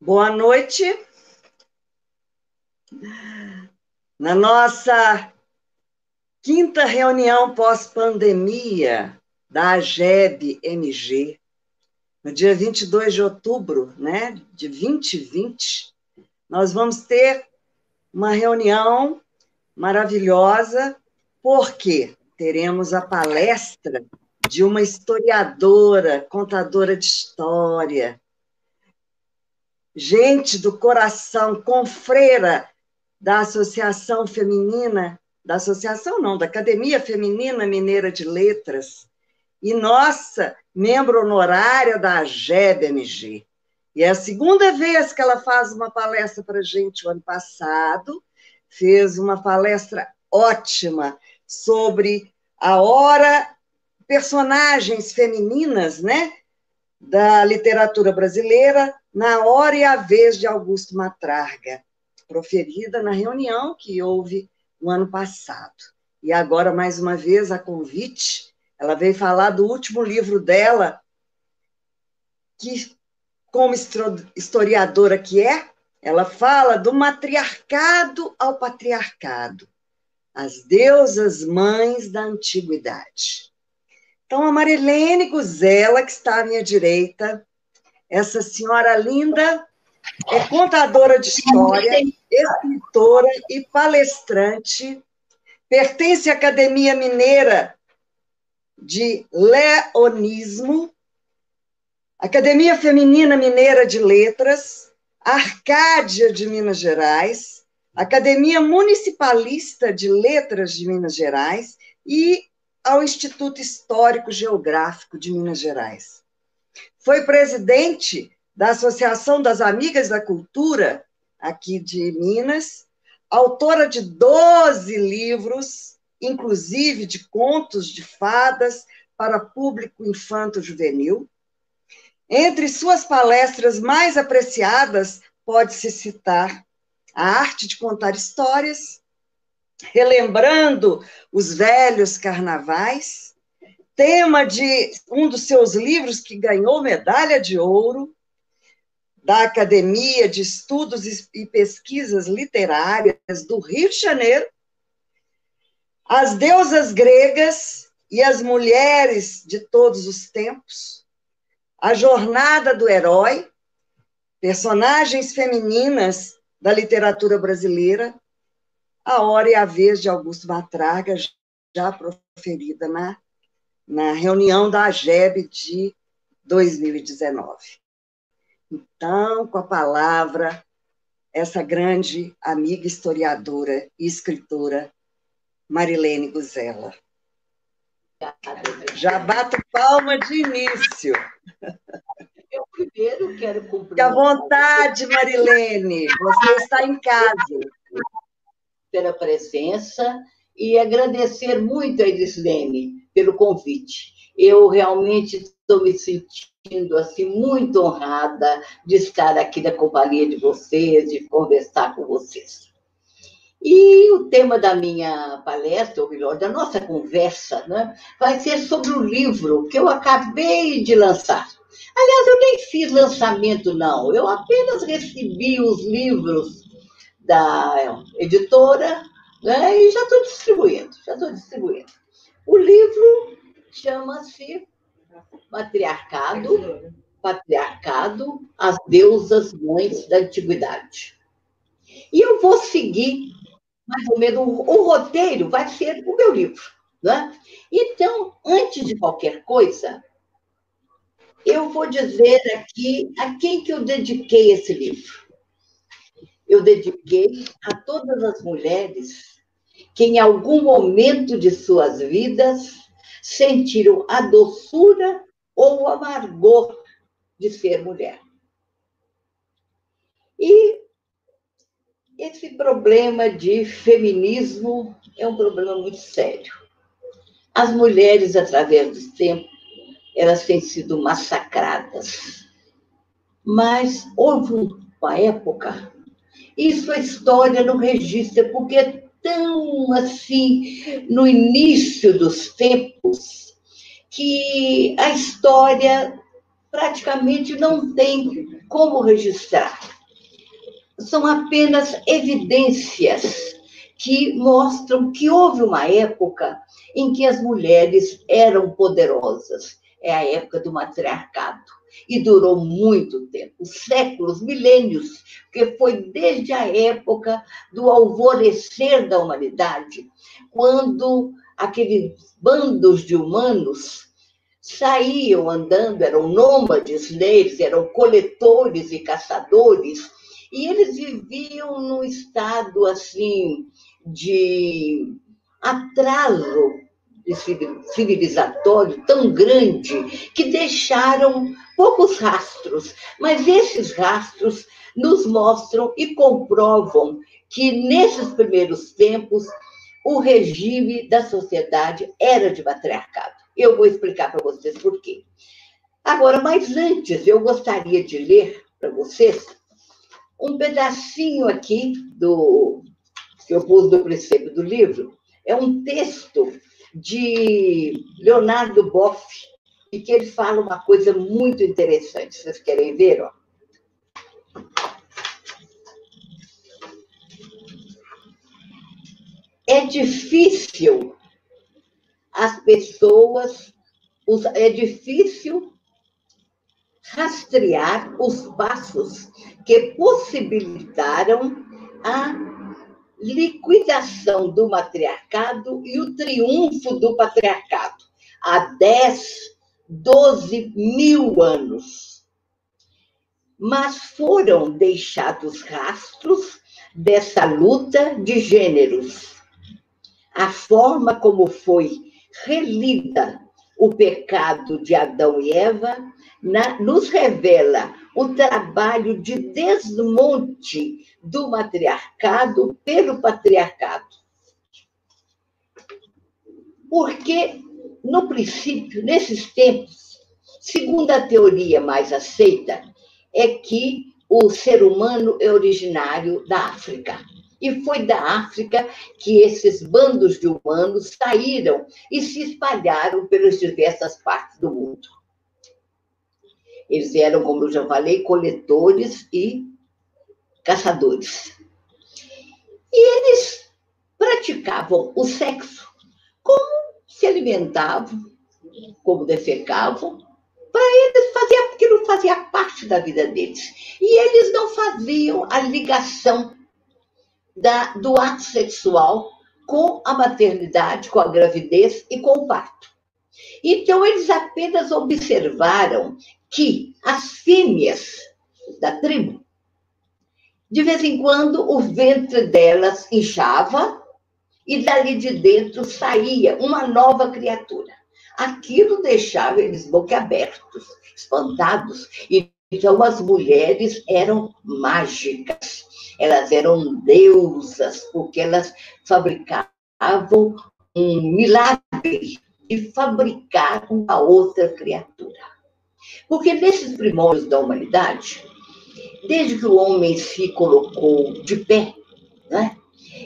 Boa noite. Na nossa quinta reunião pós-pandemia da AGEB-MG, no dia 22 de outubro, de 2020, nós vamos ter uma reunião maravilhosa, porque teremos a palestra de uma historiadora, contadora de história, gente do coração, confreira da Associação Feminina, da Academia Feminina Mineira de Letras, e nossa membro honorária da AGEB-MG. E é a segunda vez que ela faz uma palestra para a gente. O ano passado fez uma palestra ótima sobre a hora, personagens femininas, da literatura brasileira, na hora e a vez de Augusto Matrarga, proferida na reunião que houve no ano passado. E agora, mais uma vez, a convite, ela veio falar do último livro dela, que, como historiadora que é, ela fala do matriarcado ao patriarcado, as deusas mães da antiguidade. Então, a Marilene Guzella, que está à minha direita, essa senhora linda, é contadora de história, escritora e palestrante, pertence à Academia Mineira de Leonismo, Academia Feminina Mineira de Letras, Arcádia de Minas Gerais, Academia Municipalista de Letras de Minas Gerais e ao Instituto Histórico Geográfico de Minas Gerais. Foi presidente da Associação das Amigas da Cultura, aqui de Minas, autora de 12 livros, inclusive de contos de fadas para público infanto-juvenil. Entre suas palestras mais apreciadas, pode-se citar A Arte de Contar Histórias, Relembrando os Velhos Carnavais, tema de um dos seus livros que ganhou medalha de ouro da Academia de Estudos e Pesquisas Literárias do Rio de Janeiro, As Deusas Gregas e as Mulheres de Todos os Tempos, A Jornada do Herói, personagens femininas da literatura brasileira, A Hora e a Vez de Augusto Matrarga, já proferida na reunião da AGEB de 2019. Então, com a palavra, essa grande amiga historiadora e escritora, Marilene Guzella. Já bato palma de início. Eu primeiro quero cumprimentar. Fique à vontade, Marilene, você está em casa. Pela presença e agradecer muito a Edislene pelo convite. Eu realmente estou me sentindo assim, muito honrada de estar aqui na companhia de vocês, de conversar com vocês. E o tema da minha palestra, ou melhor, da nossa conversa, vai ser sobre o livro que eu acabei de lançar. Aliás, eu nem fiz lançamento, não. Eu apenas recebi os livros da editora, e já estou distribuindo. O livro chama-se Patriarcado, as Deusas Mães da Antiguidade. E eu vou seguir, mais ou menos, o roteiro vai ser o meu livro. Então, antes de qualquer coisa, eu vou dizer aqui a quem que eu dediquei esse livro. Eu dediquei a todas as mulheres que, em algum momento de suas vidas, sentiram a doçura ou o amargor de ser mulher. E esse problema de feminismo é um problema muito sério. As mulheres, através do tempo, elas têm sido massacradas. Mas houve uma época, isso a história não registra, porque é tão assim, no início dos tempos, que a história praticamente não tem como registrar. são apenas evidências que mostram que houve uma época em que as mulheres eram poderosas. É a época do matriarcado. E durou muito tempo, séculos, milênios, porque foi desde a época do alvorecer da humanidade, quando aqueles bandos de humanos saíam andando, eram nômades, eles eram coletores e caçadores, e eles viviam num estado assim de atraso civilizatório tão grande que deixaram poucos rastros, mas esses rastros nos mostram e comprovam que nesses primeiros tempos o regime da sociedade era de matriarcado. Eu vou explicar para vocês por quê. Agora, mas antes, eu gostaria de ler para vocês um pedacinho aqui que eu pus do princípio do livro. É um texto de Leonardo Boff, e que ele fala uma coisa muito interessante. Vocês querem ver? Ó? É difícil rastrear os passos que possibilitaram a liquidação do matriarcado e o triunfo do patriarcado há 10, 12 mil anos. Mas foram deixados rastros dessa luta de gêneros. A forma como foi relida o pecado de Adão e Eva nos revela o trabalho de desmonte do matriarcado pelo patriarcado. Porque, no princípio, nesses tempos, segundo a teoria mais aceita, é que o ser humano é originário da África. E foi da África que esses bandos de humanos saíram e se espalharam pelas diversas partes do mundo. Eles eram, como eu já falei, coletores e caçadores. E eles praticavam o sexo, como se alimentavam, como defecavam. Para eles, aquilo fazia parte da vida deles. E eles não faziam a ligação do ato sexual com a maternidade, com a gravidez e com o parto. Então, eles apenas observaram que as fêmeas da tribo, de vez em quando, o ventre delas inchava e dali de dentro saía uma nova criatura. Aquilo deixava eles boquiabertos, espantados. Então, as mulheres eram mágicas. Elas eram deusas, porque elas fabricavam um milagre de fabricar uma outra criatura. Porque nesses primórdios da humanidade, desde que o homem se colocou de pé, né,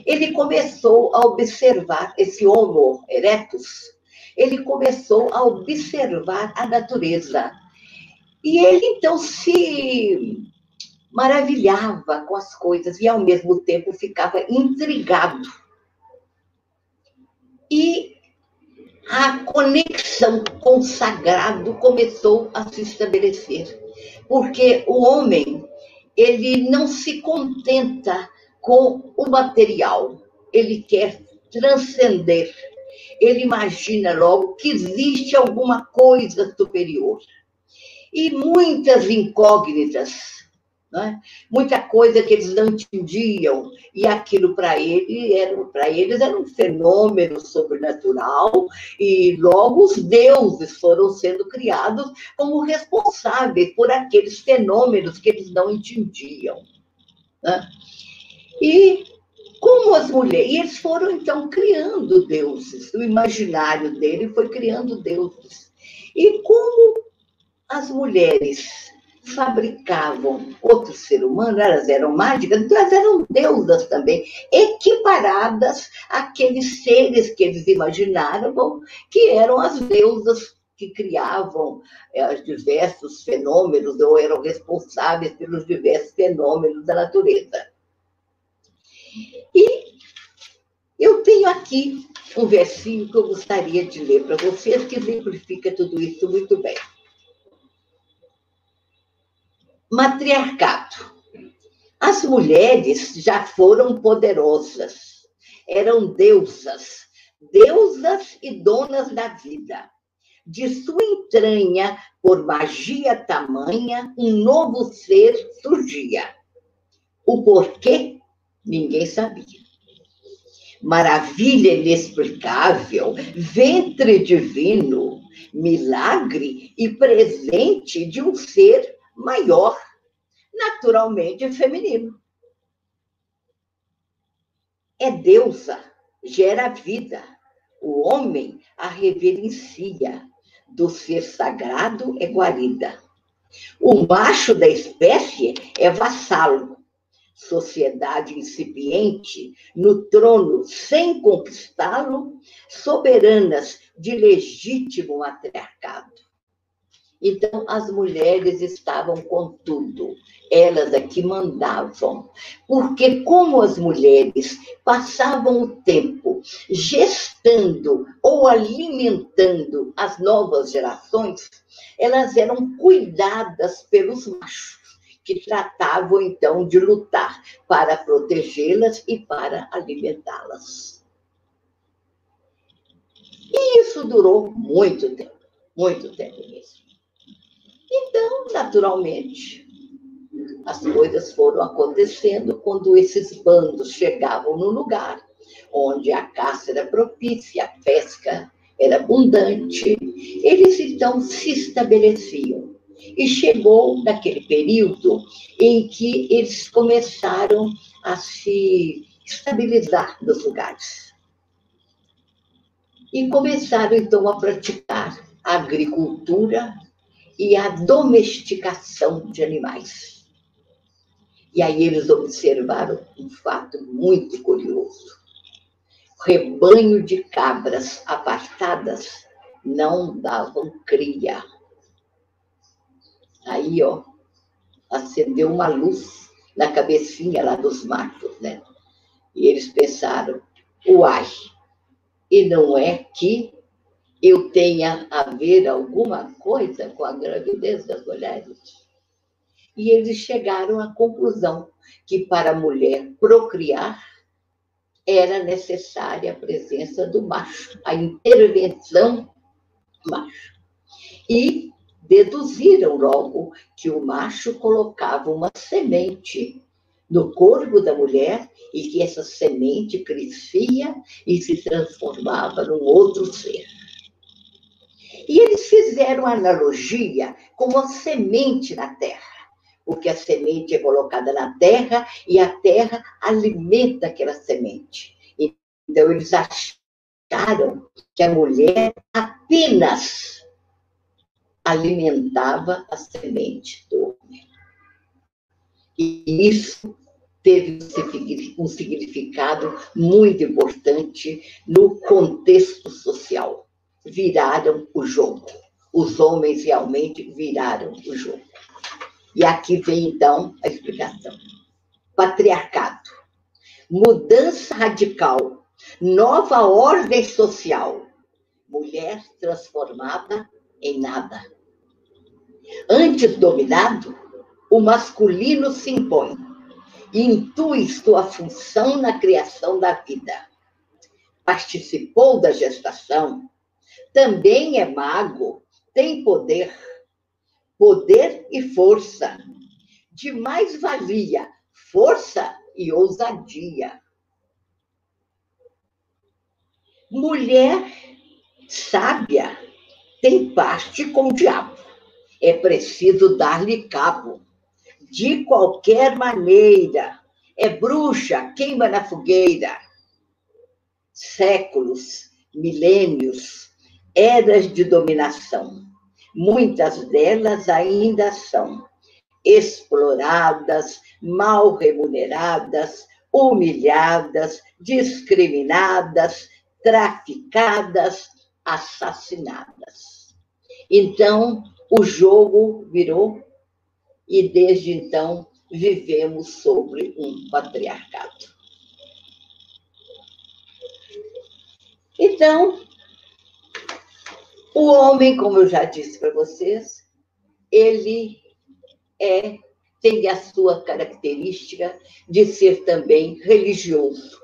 ele começou a observar esse Homo erectus, ele começou a observar a natureza. E ele, então, se maravilhava com as coisas e, ao mesmo tempo, ficava intrigado. E a conexão com o sagrado começou a se estabelecer. Porque o homem, ele não se contenta com o material, ele quer transcender. Ele imagina logo que existe alguma coisa superior. E muitas incógnitas, né? Muita coisa que eles não entendiam, e aquilo para eles era um fenômeno sobrenatural, e logo os deuses foram sendo criados como responsáveis por aqueles fenômenos que eles não entendiam. Né? E como as mulheres, e eles foram então criando deuses, o imaginário dele foi criando deuses. E como as mulheres fabricavam outro ser humano, elas eram mágicas, então elas eram deusas também, equiparadas àqueles seres que eles imaginaram que eram as deusas que criavam diversos fenômenos, ou eram responsáveis pelos diversos fenômenos da natureza. E eu tenho aqui um versinho que eu gostaria de ler para vocês, que exemplifica tudo isso muito bem. Matriarcado. As mulheres já foram poderosas, eram deusas, deusas e donas da vida. De sua entranha, por magia tamanha, um novo ser surgia. O porquê, ninguém sabia. Maravilha inexplicável, ventre divino, milagre e presente de um ser maior, naturalmente feminino. É deusa, gera vida, o homem a reverencia, do ser sagrado é guarida. O macho da espécie é vassalo, sociedade incipiente, no trono sem conquistá-lo, soberanas de legítimo matriarcado. Então, as mulheres estavam com tudo, elas aqui mandavam, porque como as mulheres passavam o tempo gestando ou alimentando as novas gerações, elas eram cuidadas pelos machos, que tratavam, então, de lutar para protegê-las e para alimentá-las. E isso durou muito tempo mesmo. Então, naturalmente, as coisas foram acontecendo quando esses bandos chegavam no lugar onde a caça era propícia, a pesca era abundante, eles então se estabeleciam. E chegou naquele período em que eles começaram a se estabilizar nos lugares. E começaram, então, a praticar a agricultura e a domesticação de animais. E aí eles observaram um fato muito curioso. O rebanho de cabras apartadas não davam cria. Aí, ó, acendeu uma luz na cabecinha lá dos machos, né? E eles pensaram, uai, e não é que eu tenha a ver alguma coisa com a gravidez das mulheres? E eles chegaram à conclusão que para a mulher procriar era necessária a presença do macho, a intervenção do macho. E deduziram logo que o macho colocava uma semente no corpo da mulher e que essa semente crescia e se transformava num outro ser. E eles fizeram analogia com a semente na terra, porque a semente é colocada na terra e a terra alimenta aquela semente. Então, eles acharam que a mulher apenas alimentava a semente do homem. E isso teve um significado muito importante no contexto social. Viraram o jogo. Os homens realmente viraram o jogo. E aqui vem, então, a explicação. Patriarcado. Mudança radical. Nova ordem social. Mulher transformada em nada. Antes dominado, o masculino se impõe. Intui sua função na criação da vida. Participou da gestação. Também é mago, tem poder e força, de mais-valia, força e ousadia. Mulher sábia tem parte com o diabo. É preciso dar-lhe cabo. De qualquer maneira, é bruxa, queima na fogueira. Séculos, milênios, eras de dominação. Muitas delas ainda são exploradas, mal remuneradas, humilhadas, discriminadas, traficadas, assassinadas. Então, o jogo virou e, desde então, vivemos sobre um patriarcado. Então, o homem, como eu já disse para vocês, ele tem a sua característica de ser também religioso.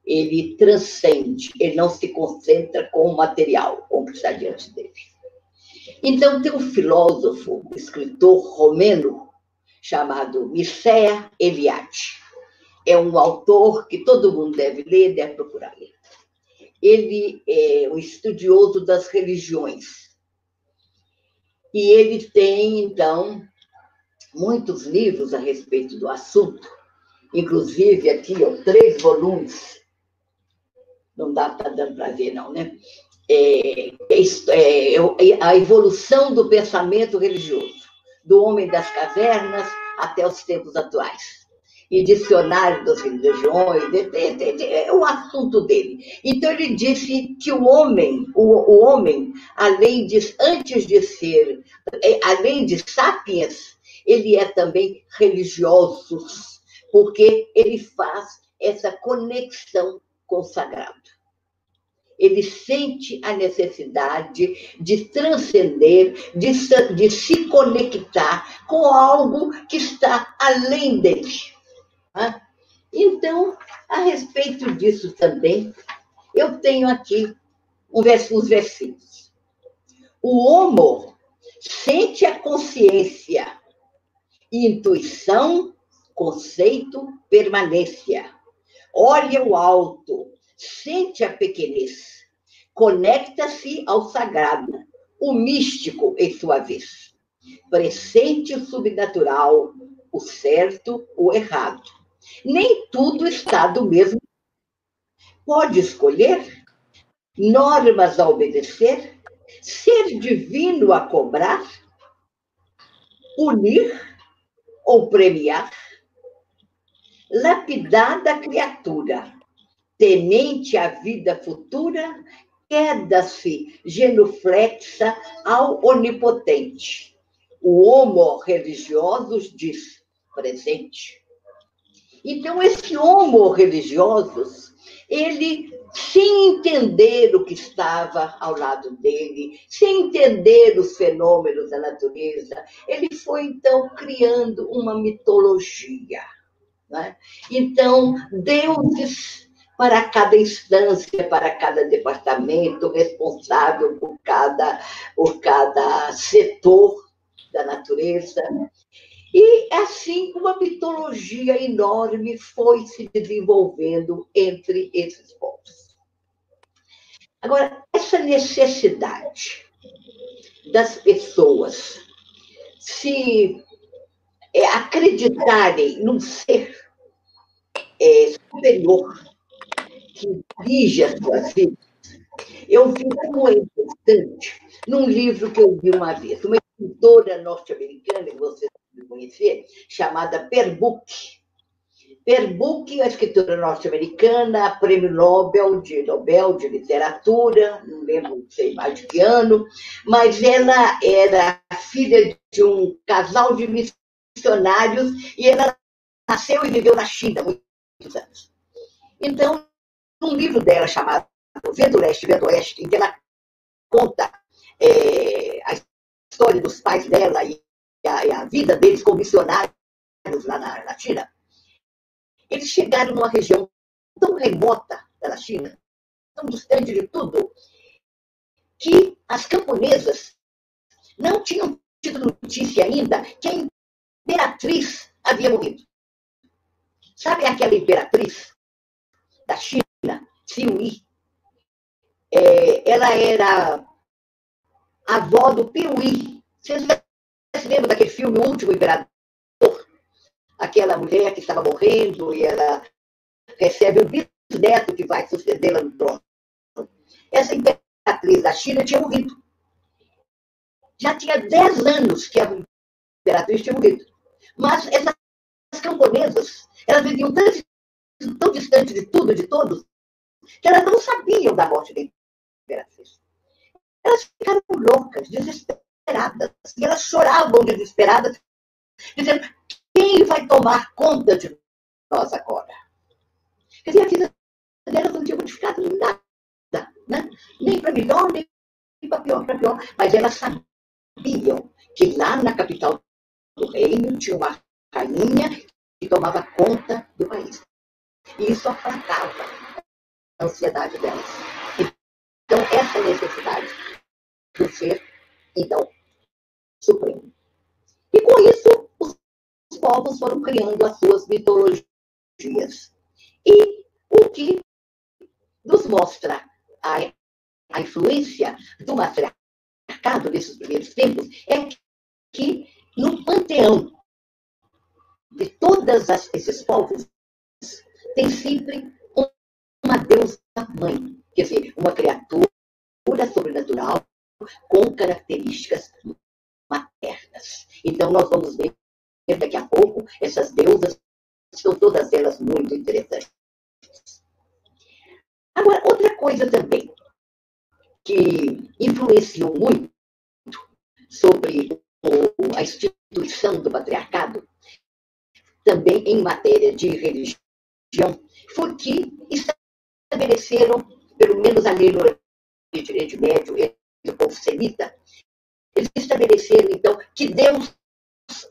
Ele transcende, ele não se concentra com o material, com o que está diante dele. Então, tem um filósofo, um escritor romeno, chamado Mircea Eliade. É um autor que todo mundo deve ler, deve procurar ler. Ele é um estudioso das religiões. E ele tem, então, muitos livros a respeito do assunto. Inclusive, aqui, 3 volumes. Não está dando para ver, não, né? A evolução do pensamento religioso, do homem das cavernas até os tempos atuais. E dicionário das religiões, é o assunto dele. Então, ele disse que o homem, além de sapiens, ele é também religioso, porque ele faz essa conexão com o sagrado. Ele sente a necessidade de transcender, de se conectar com algo que está além dele. Então, a respeito disso também, eu tenho aqui uns versículos. O homo sente a consciência, intuição, conceito, permanência. Olha o alto, sente a pequenez, conecta-se ao sagrado, o místico em sua vez. Pressente o subnatural, o certo, o errado. Nem tudo está do mesmo. Pode escolher normas a obedecer, ser divino a cobrar, punir ou premiar. Lapidada a criatura, temente à vida futura, queda-se genuflexa ao onipotente. O homo religiosus diz presente. Então, esse homo religiosus, ele, sem entender o que estava ao lado dele, sem entender os fenômenos da natureza, ele foi, então, criando uma mitologia. Né? Então, deuses para cada instância, para cada departamento, responsável por cada setor da natureza. E, assim, uma mitologia enorme foi se desenvolvendo entre esses povos. Agora, essa necessidade das pessoas se acreditarem num ser superior que dirige as suas vidas, eu vi como é importante num livro que eu vi uma vez, uma escritora norte-americana, que vocês devem conhecer, chamada Per Book. Per Book, a escritora norte-americana, prêmio Nobel de Literatura, não lembro, não sei mais de que ano, mas ela era filha de um casal de missionários e ela nasceu e viveu na China há muitos anos. Então, num livro dela chamado Vento Leste, Vento Oeste, em que ela conta a história dos pais dela e a vida deles como missionários lá na China, eles chegaram numa região tão remota da China, tão distante de tudo, que as camponesas não tinham tido notícia ainda que a imperatriz havia morrido. Sabe aquela imperatriz da China, Xiui? Ela era avó do Piuí. Vocês se lembram daquele filme O Último Imperador? Aquela mulher que estava morrendo e ela recebe o bisneto que vai sucedê-la no trono. Essa imperatriz da China tinha morrido. Já tinha 10 anos que a imperatriz tinha morrido. Mas essas camponesas, elas viviam tão distantes de tudo, de todos, que elas não sabiam da morte da imperatriz. elas ficaram loucas, desesperadas, e elas choravam desesperadas, dizendo: quem vai tomar conta de nós agora? Quer dizer, a vida delas não tinha modificado nada, né? Nem para melhor, nem para pior, mas elas sabiam que lá na capital do reino tinha uma rainha que tomava conta do país. E isso aplacava a ansiedade delas. Então, essa necessidade do ser, então, supremo. E com isso, os povos foram criando as suas mitologias. E o que nos mostra a influência do matriarcado nesses primeiros tempos é que no panteão de todos esses povos tem sempre uma deusa mãe, quer dizer, uma criatura sobrenatural com características maternas. Então, nós vamos ver daqui a pouco essas deusas, são todas elas muito interessantes. Agora, outra coisa também que influenciou muito sobre a instituição do patriarcado, também em matéria de religião, foi que estabeleceram, pelo menos ali no Oriente Médio e do povo semita, eles estabeleceram, então, que Deus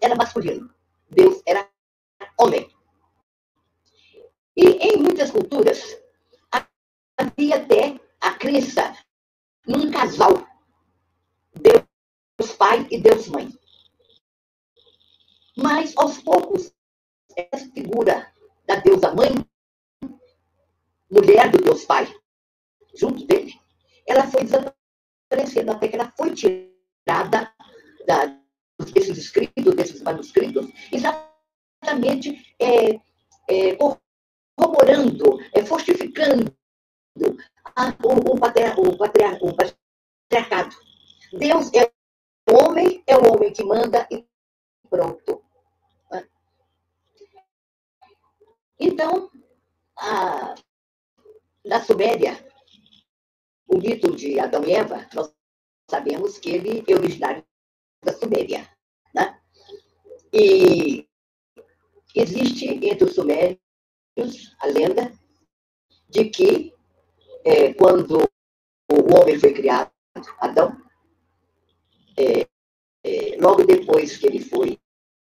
era masculino, Deus era homem. E em muitas culturas, havia até a crença num casal, Deus pai e Deus mãe. Mas, aos poucos, essa figura da deusa mãe, mulher do Deus pai, junto dele, ela foi desaparecendo, até que ela foi tirada desses escritos, desses manuscritos, exatamente corroborando, fortificando o patriarcado. Deus é o homem que manda e pronto. Então, na Suméria, o mito de Adão e Eva, nós sabemos que ele é originário da Suméria, né? E existe entre os sumérios a lenda de que quando o homem foi criado, Adão, logo depois que ele foi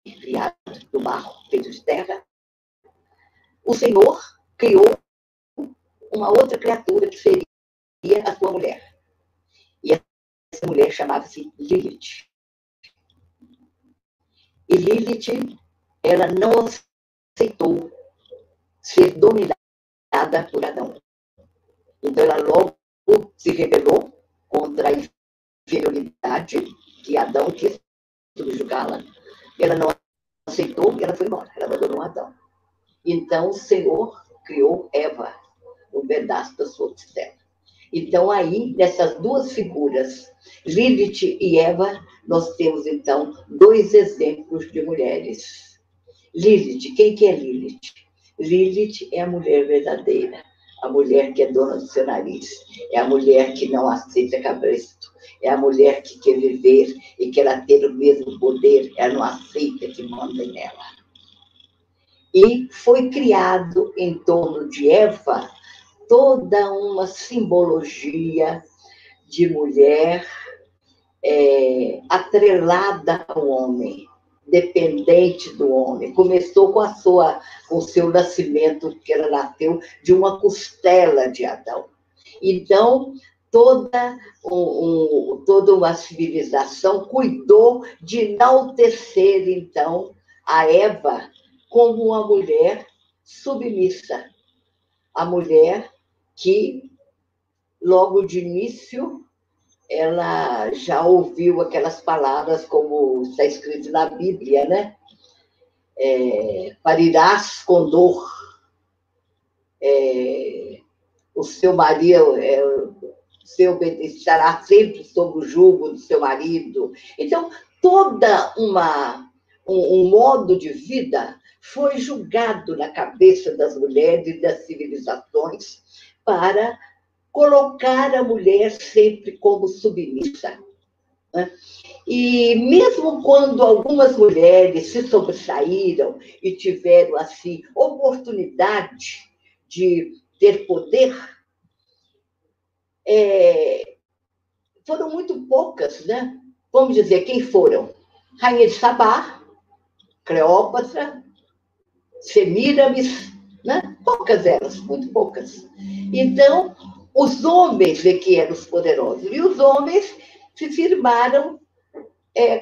criado do barro, feito de terra, o Senhor criou uma outra criatura que seria a sua mulher. E essa mulher chamava-se Lilith. E Lilith, ela não aceitou ser dominada por Adão. Então, ela logo se rebelou contra a inferioridade que Adão quis subjugá-la. Ela não aceitou e ela foi embora. Ela abandonou Adão. Então, o Senhor criou Eva, um pedaço da sua costela. Então, aí, nessas duas figuras, Lilith e Eva, nós temos, então, dois exemplos de mulheres. Lilith, quem que é Lilith? Lilith é a mulher verdadeira, a mulher que é dona do seu nariz, é a mulher que não aceita cabresto, é a mulher que quer viver e quer ter o mesmo poder, ela não aceita que mandem nela. E foi criado em torno de Eva toda uma simbologia de mulher atrelada ao homem, dependente do homem. Começou com o seu nascimento, que ela nasceu de uma costela de Adão. Então, toda uma civilização cuidou de enaltecer, então, a Eva como uma mulher submissa, a mulher que, logo de início, ela já ouviu aquelas palavras como está escrito na Bíblia, né? Parirás com dor, o seu marido estará sempre sob o jugo do seu marido. Então, toda um modo de vida foi julgado na cabeça das mulheres e das civilizações para colocar a mulher sempre como submissa, né? E mesmo quando algumas mulheres se sobressaíram e tiveram, assim, oportunidade de ter poder, foram muito poucas, né? Vamos dizer, quem foram? Rainha de Sabá, Cleópatra, Semíramis, né? Poucas elas, muito poucas. Então, os homens é que eram os poderosos, e os homens se firmaram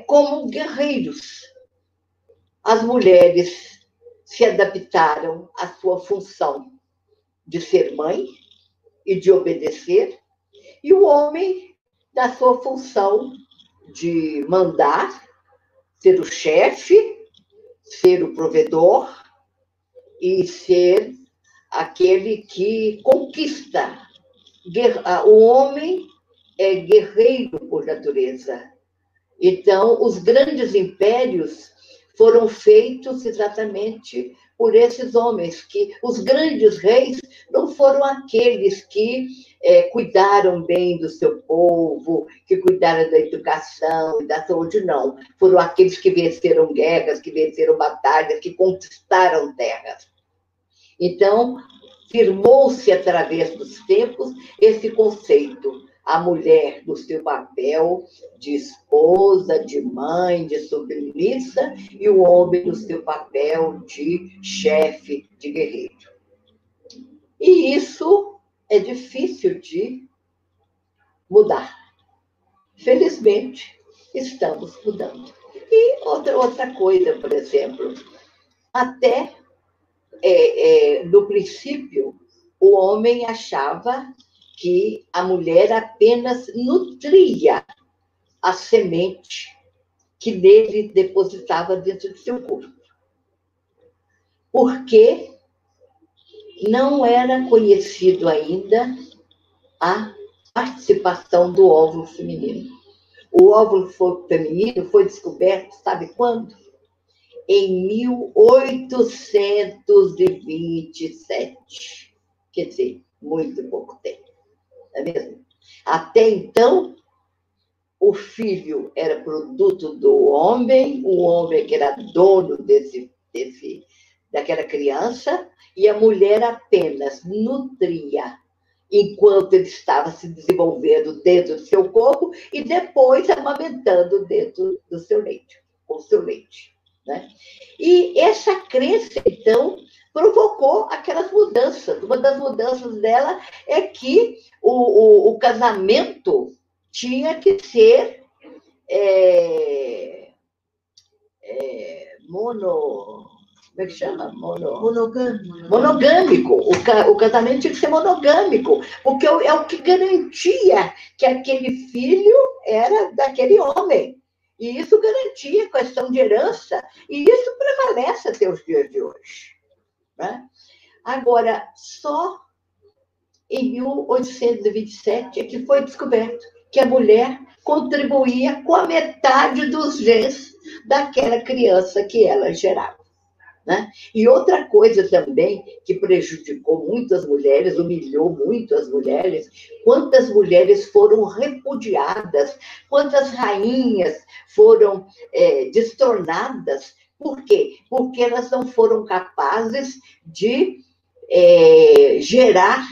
como guerreiros. As mulheres se adaptaram à sua função de ser mãe e de obedecer, e o homem da sua função de mandar, ser o chefe, ser o provedor e ser aquele que conquista. O homem é guerreiro por natureza. Então, os grandes impérios foram feitos exatamente por esses homens, que os grandes reis não foram aqueles que cuidaram bem do seu povo, que cuidaram da educação e da saúde, não. Foram aqueles que venceram guerras, que venceram batalhas, que conquistaram terras. Então, firmou-se através dos tempos esse conceito. A mulher no seu papel de esposa, de mãe, de submissa, e o homem no seu papel de chefe, de guerreiro. E isso é difícil de mudar. Felizmente, estamos mudando. E outra coisa, por exemplo, até no princípio, o homem achava que a mulher apenas nutria a semente que nele depositava dentro do seu corpo. Porque não era conhecido ainda a participação do óvulo feminino. O óvulo feminino foi descoberto, sabe quando? Em 1827. Quer dizer, muito pouco tempo. Não é mesmo? Até então, o filho era produto do homem, o homem que era dono daquela criança, e a mulher apenas nutria enquanto ele estava se desenvolvendo dentro do seu corpo e depois amamentando dentro do seu leite, com o seu leite. Né? E essa crença, então, provocou aquelas mudanças. Uma das mudanças dela é que o casamento tinha que ser como é que chama? Monogâmico. O casamento tinha que ser monogâmico, porque é o que garantia que aquele filho era daquele homem. E isso garantia a questão de herança, e isso prevalece até os dias de hoje. Né? Agora, só em 1827 é que foi descoberto que a mulher contribuía com a metade dos genes daquela criança que ela gerava. Né? E outra coisa também que prejudicou muito as mulheres, humilhou muito as mulheres, quantas mulheres foram repudiadas, quantas rainhas foram destronadas. Por quê? Porque elas não foram capazes de gerar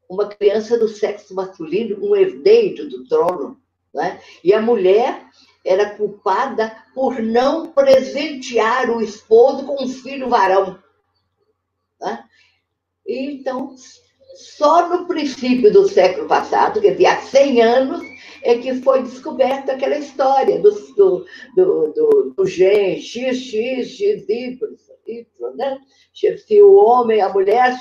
uma criança do sexo masculino, um herdeiro do trono. Né? E a mulher era culpada por não presentear o esposo com um filho varão. Né? E, então, só no princípio do século passado, quer dizer, há 100 anos, é que foi descoberta aquela história do gene XX, né? Se o homem, a mulher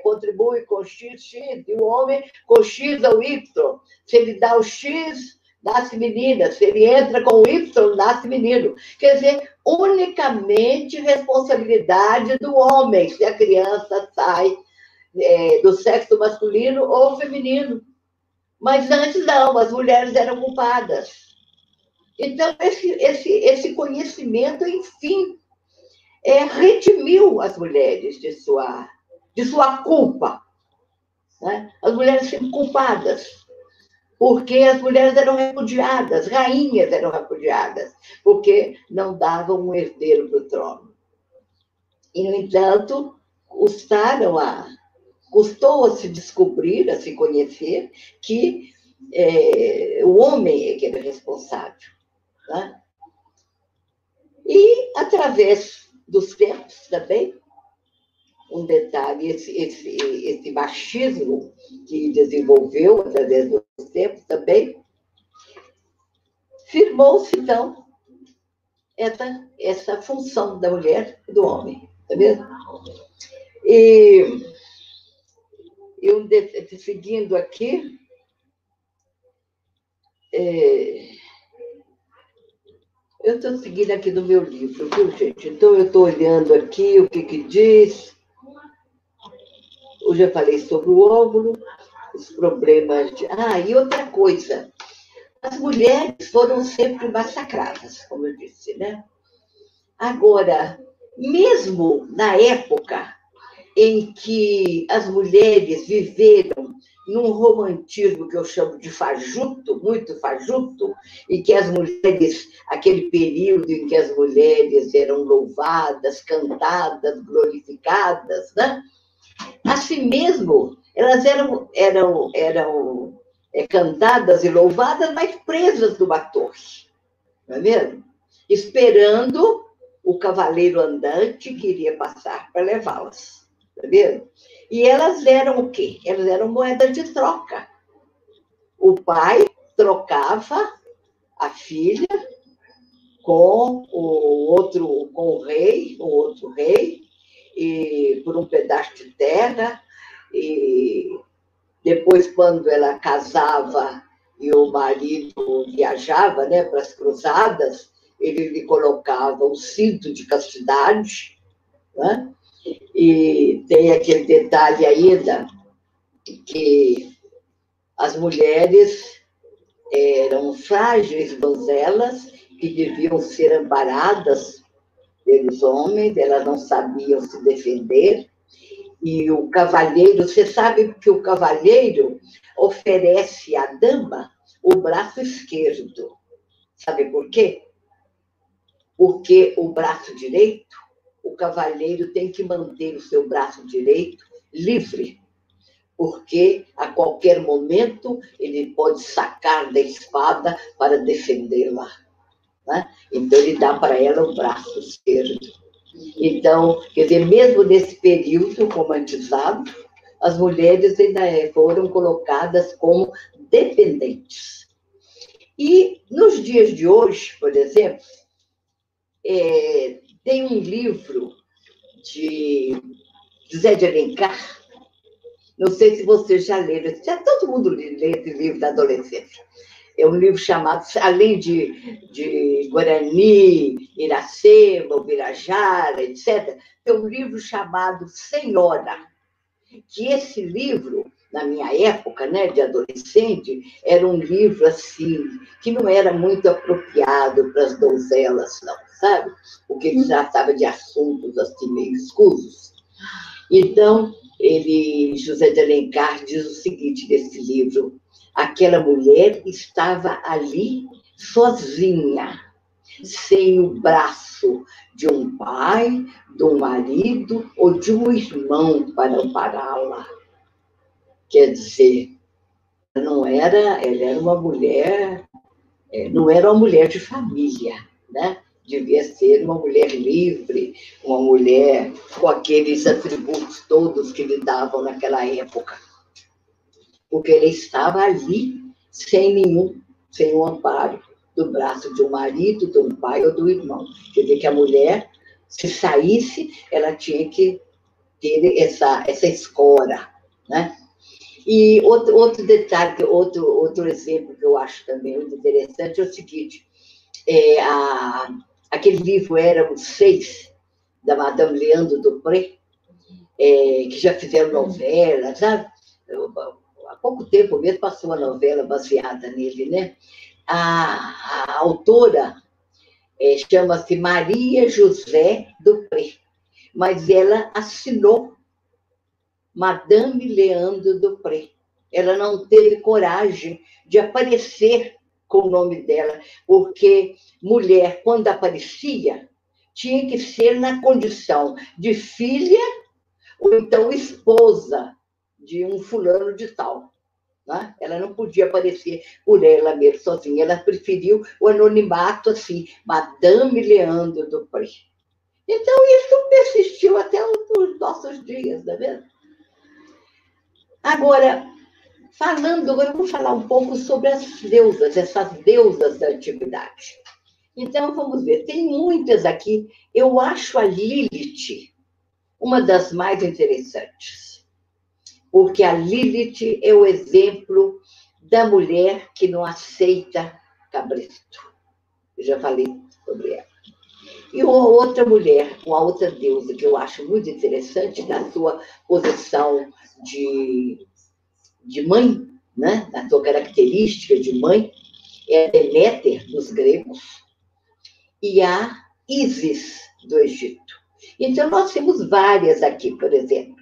contribui com XX, e o homem com X ou Y. Se ele dá o X, nasce menina. Se ele entra com o Y, nasce menino. Quer dizer, unicamente responsabilidade do homem, se a criança sai do sexo masculino ou feminino. Mas antes não, as mulheres eram culpadas. Então, esse conhecimento, enfim, redimiu as mulheres de sua culpa. né? As mulheres sempre culpadas, porque as mulheres eram repudiadas, rainhas eram repudiadas, porque não davam um herdeiro para o trono. E, no entanto, custou a se descobrir, a se conhecer, que o homem é que era responsável. Né? E, através dos tempos também, um detalhe, esse machismo que desenvolveu através dos tempos também, firmou-se, então, essa função da mulher e do homem, tá mesmo? E eu, seguindo aqui, eu estou seguindo aqui no meu livro, viu, gente? Então, eu estou olhando aqui o que diz. Eu já falei sobre o óvulo, os problemas de... e outra coisa. As mulheres foram sempre massacradas, como eu disse, né? Agora, mesmo na época em que as mulheres viveram num romantismo que eu chamo de fajuto, muito fajuto, e que as mulheres, aquele período em que as mulheres eram louvadas, cantadas, glorificadas, né? Assim mesmo, elas eram cantadas e louvadas, mas presas numa torre, não é mesmo? Esperando o cavaleiro andante que iria passar para levá-las, não é mesmo? E elas eram o quê? Elas eram moedas de troca. O pai trocava a filha com o rei, o outro rei, e por um pedaço de terra, e depois, quando ela casava e o marido viajava, né, para as cruzadas, ele lhe colocava um cinto de castidade, né? E tem aquele detalhe ainda que as mulheres eram frágeis donzelas que deviam ser amparadas pelos homens, elas não sabiam se defender. E o cavalheiro, você sabe que o cavalheiro oferece à dama o braço esquerdo. Sabe por quê? Porque o braço direito, o cavalheiro tem que manter o seu braço direito livre, porque a qualquer momento ele pode sacar da espada para defendê-la. Né? Então, ele dá para ela o braço esquerdo. Então, quer dizer, mesmo nesse período romantizado, as mulheres ainda foram colocadas como dependentes. E nos dias de hoje, por exemplo, tem um livro de José de Alencar, não sei se vocês já leram, já todo mundo lê esse livro da adolescência. É um livro chamado, além de Guarani, Iracema, Ubirajara, etc., tem um livro chamado Senhora, que esse livro, na minha época, né, de adolescente, era um livro assim, que não era muito apropriado para as donzelas, não, sabe? Porque ele tratava de assuntos assim meio escusos. Então, José de Alencar diz o seguinte nesse livro: aquela mulher estava ali sozinha, sem o braço de um pai, de um marido ou de um irmão para ampará-la. Quer dizer, ela era uma mulher, não era uma mulher de família, né? Devia ser uma mulher livre, uma mulher com aqueles atributos todos que lhe davam naquela época. Porque ele estava ali sem o amparo do braço de um marido, de um pai ou do irmão. Quer dizer que a mulher, se saísse, ela tinha que ter essa escora, né? E outro detalhe, outro exemplo que eu acho também muito interessante é o seguinte: aquele livro Éramos Seis, da Madame Leandro Dupré, que já fizeram novela, sabe? Há pouco tempo mesmo passou uma novela baseada nele, né? A autora chama-se Maria José Dupré, mas ela assinou Madame Leandro Dupré. Ela não teve coragem de aparecer com o nome dela, porque mulher, quando aparecia, tinha que ser na condição de filha ou então esposa de um fulano de tal. Né? Ela não podia aparecer por ela mesma sozinha, ela preferiu o anonimato assim, Madame Leandro Dupré. Então, isso persistiu até os nossos dias, tá vendo? Agora, agora eu vou falar um pouco sobre as deusas, essas deusas da antiguidade. Então, vamos ver, tem muitas aqui. Eu acho a Lilith uma das mais interessantes, porque a Lilith é o exemplo da mulher que não aceita cabrito. Eu já falei sobre ela. E uma outra mulher, uma outra deusa que eu acho muito interessante na sua posição de mãe, né? Na sua característica de mãe, é a Deméter dos gregos e a Ísis do Egito. Então, nós temos várias aqui, por exemplo.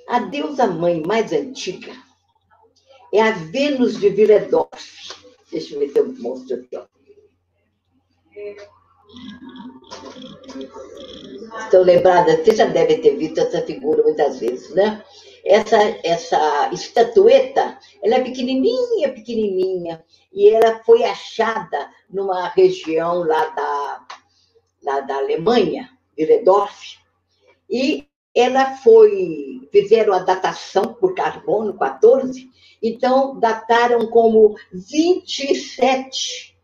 A deusa mãe mais antiga é a Vênus de Willendorf. Deixa eu ver se eu mostro aqui. Ó. Estão lembradas? Você já deve ter visto essa figura muitas vezes, né? Essa estatueta, ela é pequenininha, pequenininha, e ela foi achada numa região lá da Alemanha, Willendorf, e fizeram a datação por carbono 14, então dataram como 27,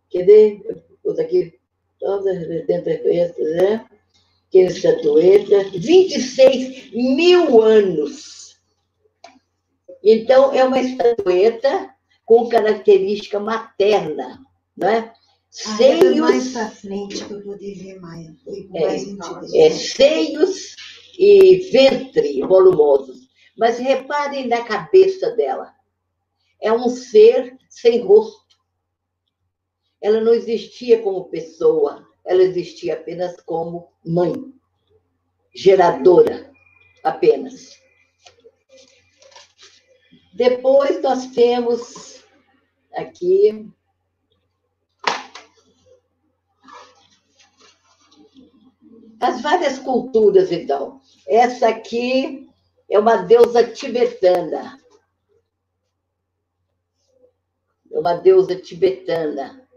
quer ver? Vou aqui, todas as né? Que estatueta, 26 mil anos. Então, é uma estatueta com característica materna, né? Seios... mais para frente para eu poder ver mais. Seios e ventre volumosos. Mas reparem na cabeça dela. É um ser sem rosto. Ela não existia como pessoa, ela existia apenas como mãe, geradora, apenas. Depois nós temos aqui as várias culturas, então. Essa aqui é uma deusa tibetana. É uma deusa tibetana.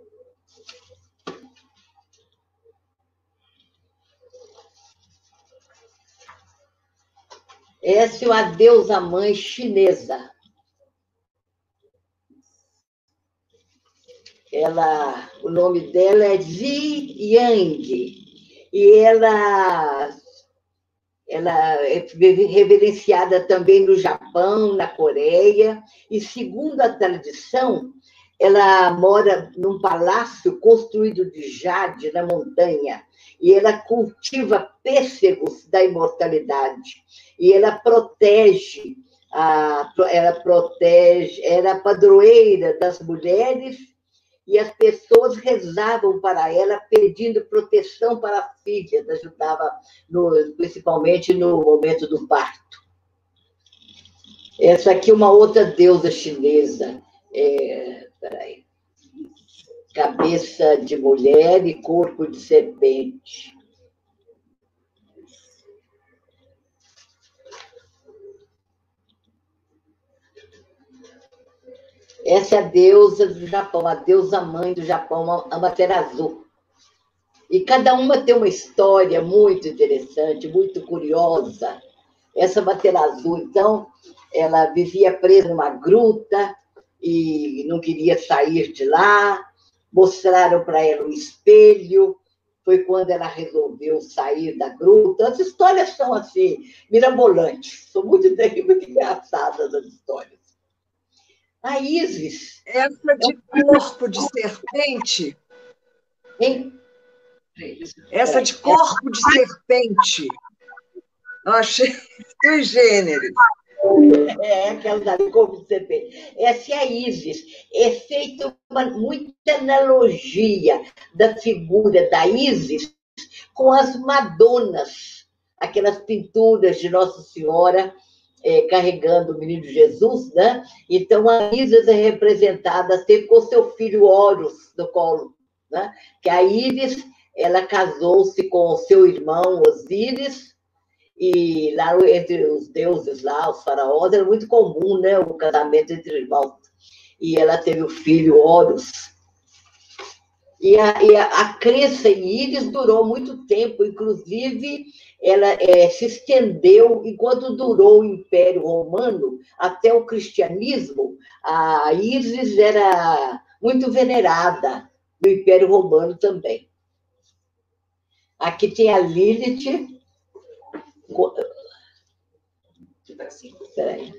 Essa é uma deusa mãe chinesa. O nome dela é Zi Yang. E ela é reverenciada também no Japão, na Coreia. E, segundo a tradição, ela mora num palácio construído de jade na montanha. E ela cultiva pêssegos da imortalidade. E ela protege, era a padroeira das mulheres, e as pessoas rezavam para ela, pedindo proteção para a filha, ajudava principalmente no momento do parto. Essa aqui é uma outra deusa chinesa. Peraí. Cabeça de mulher e corpo de serpente. Essa é a deusa do Japão, a deusa mãe do Japão, Amaterasu. E cada uma tem uma história muito interessante, muito curiosa. Essa Amaterasu, então, ela vivia presa numa gruta e não queria sair de lá. Mostraram para ela um espelho. Foi quando ela resolveu sair da gruta. As histórias são assim, mirabolantes. São muito engraçadas as histórias. A Ísis. Essa de corpo de serpente. Hein? Essa de corpo de serpente. Eu achei sui generis. Aquela de corpo de serpente. Essa é a Ísis. É feita muita analogia da figura da Ísis com as Madonas aquelas pinturas de Nossa Senhora carregando o menino Jesus, né? Então, a Isis é representada sempre com seu filho Horus no colo, né? Que a Íris, ela casou-se com o seu irmão Osíris, e lá entre os deuses lá, os faraós, era muito comum, né, o casamento entre irmãos. E ela teve o filho Horus. E a crença em Íris durou muito tempo, inclusive ela se estendeu, enquanto durou o Império Romano, até o cristianismo, a Íris era muito venerada no Império Romano também. Aqui tem a Lilith. Peraí.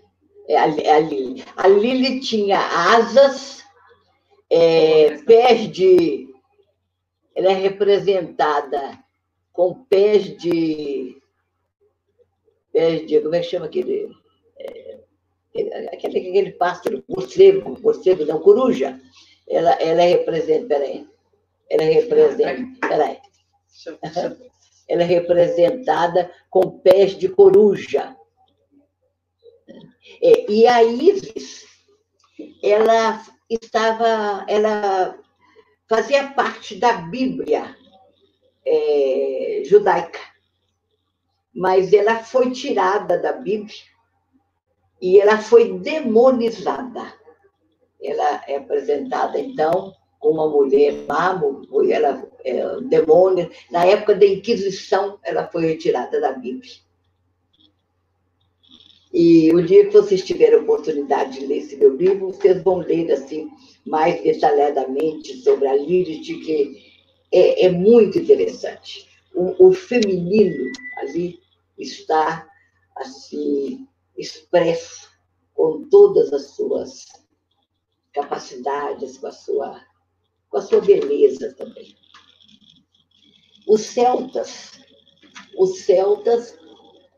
A Lilith tinha asas, pés de... Ela é representada com pés de... Como é que chama aquele? Aquele pássaro, morcego não, coruja. Ela é representada... Peraí. Ela é representada com pés de coruja. E a Ísis, ela fazia parte da Bíblia judaica, mas ela foi tirada da Bíblia e ela foi demonizada. Ela é apresentada, então, como uma mulher má, ela demônio. Na época da Inquisição, ela foi retirada da Bíblia. E o dia que vocês tiverem a oportunidade de ler esse meu livro, vocês vão ler assim, mais detalhadamente sobre a Lilith, que é muito interessante. O feminino ali está assim, expresso com todas as suas capacidades, com a sua beleza também. Os celtas,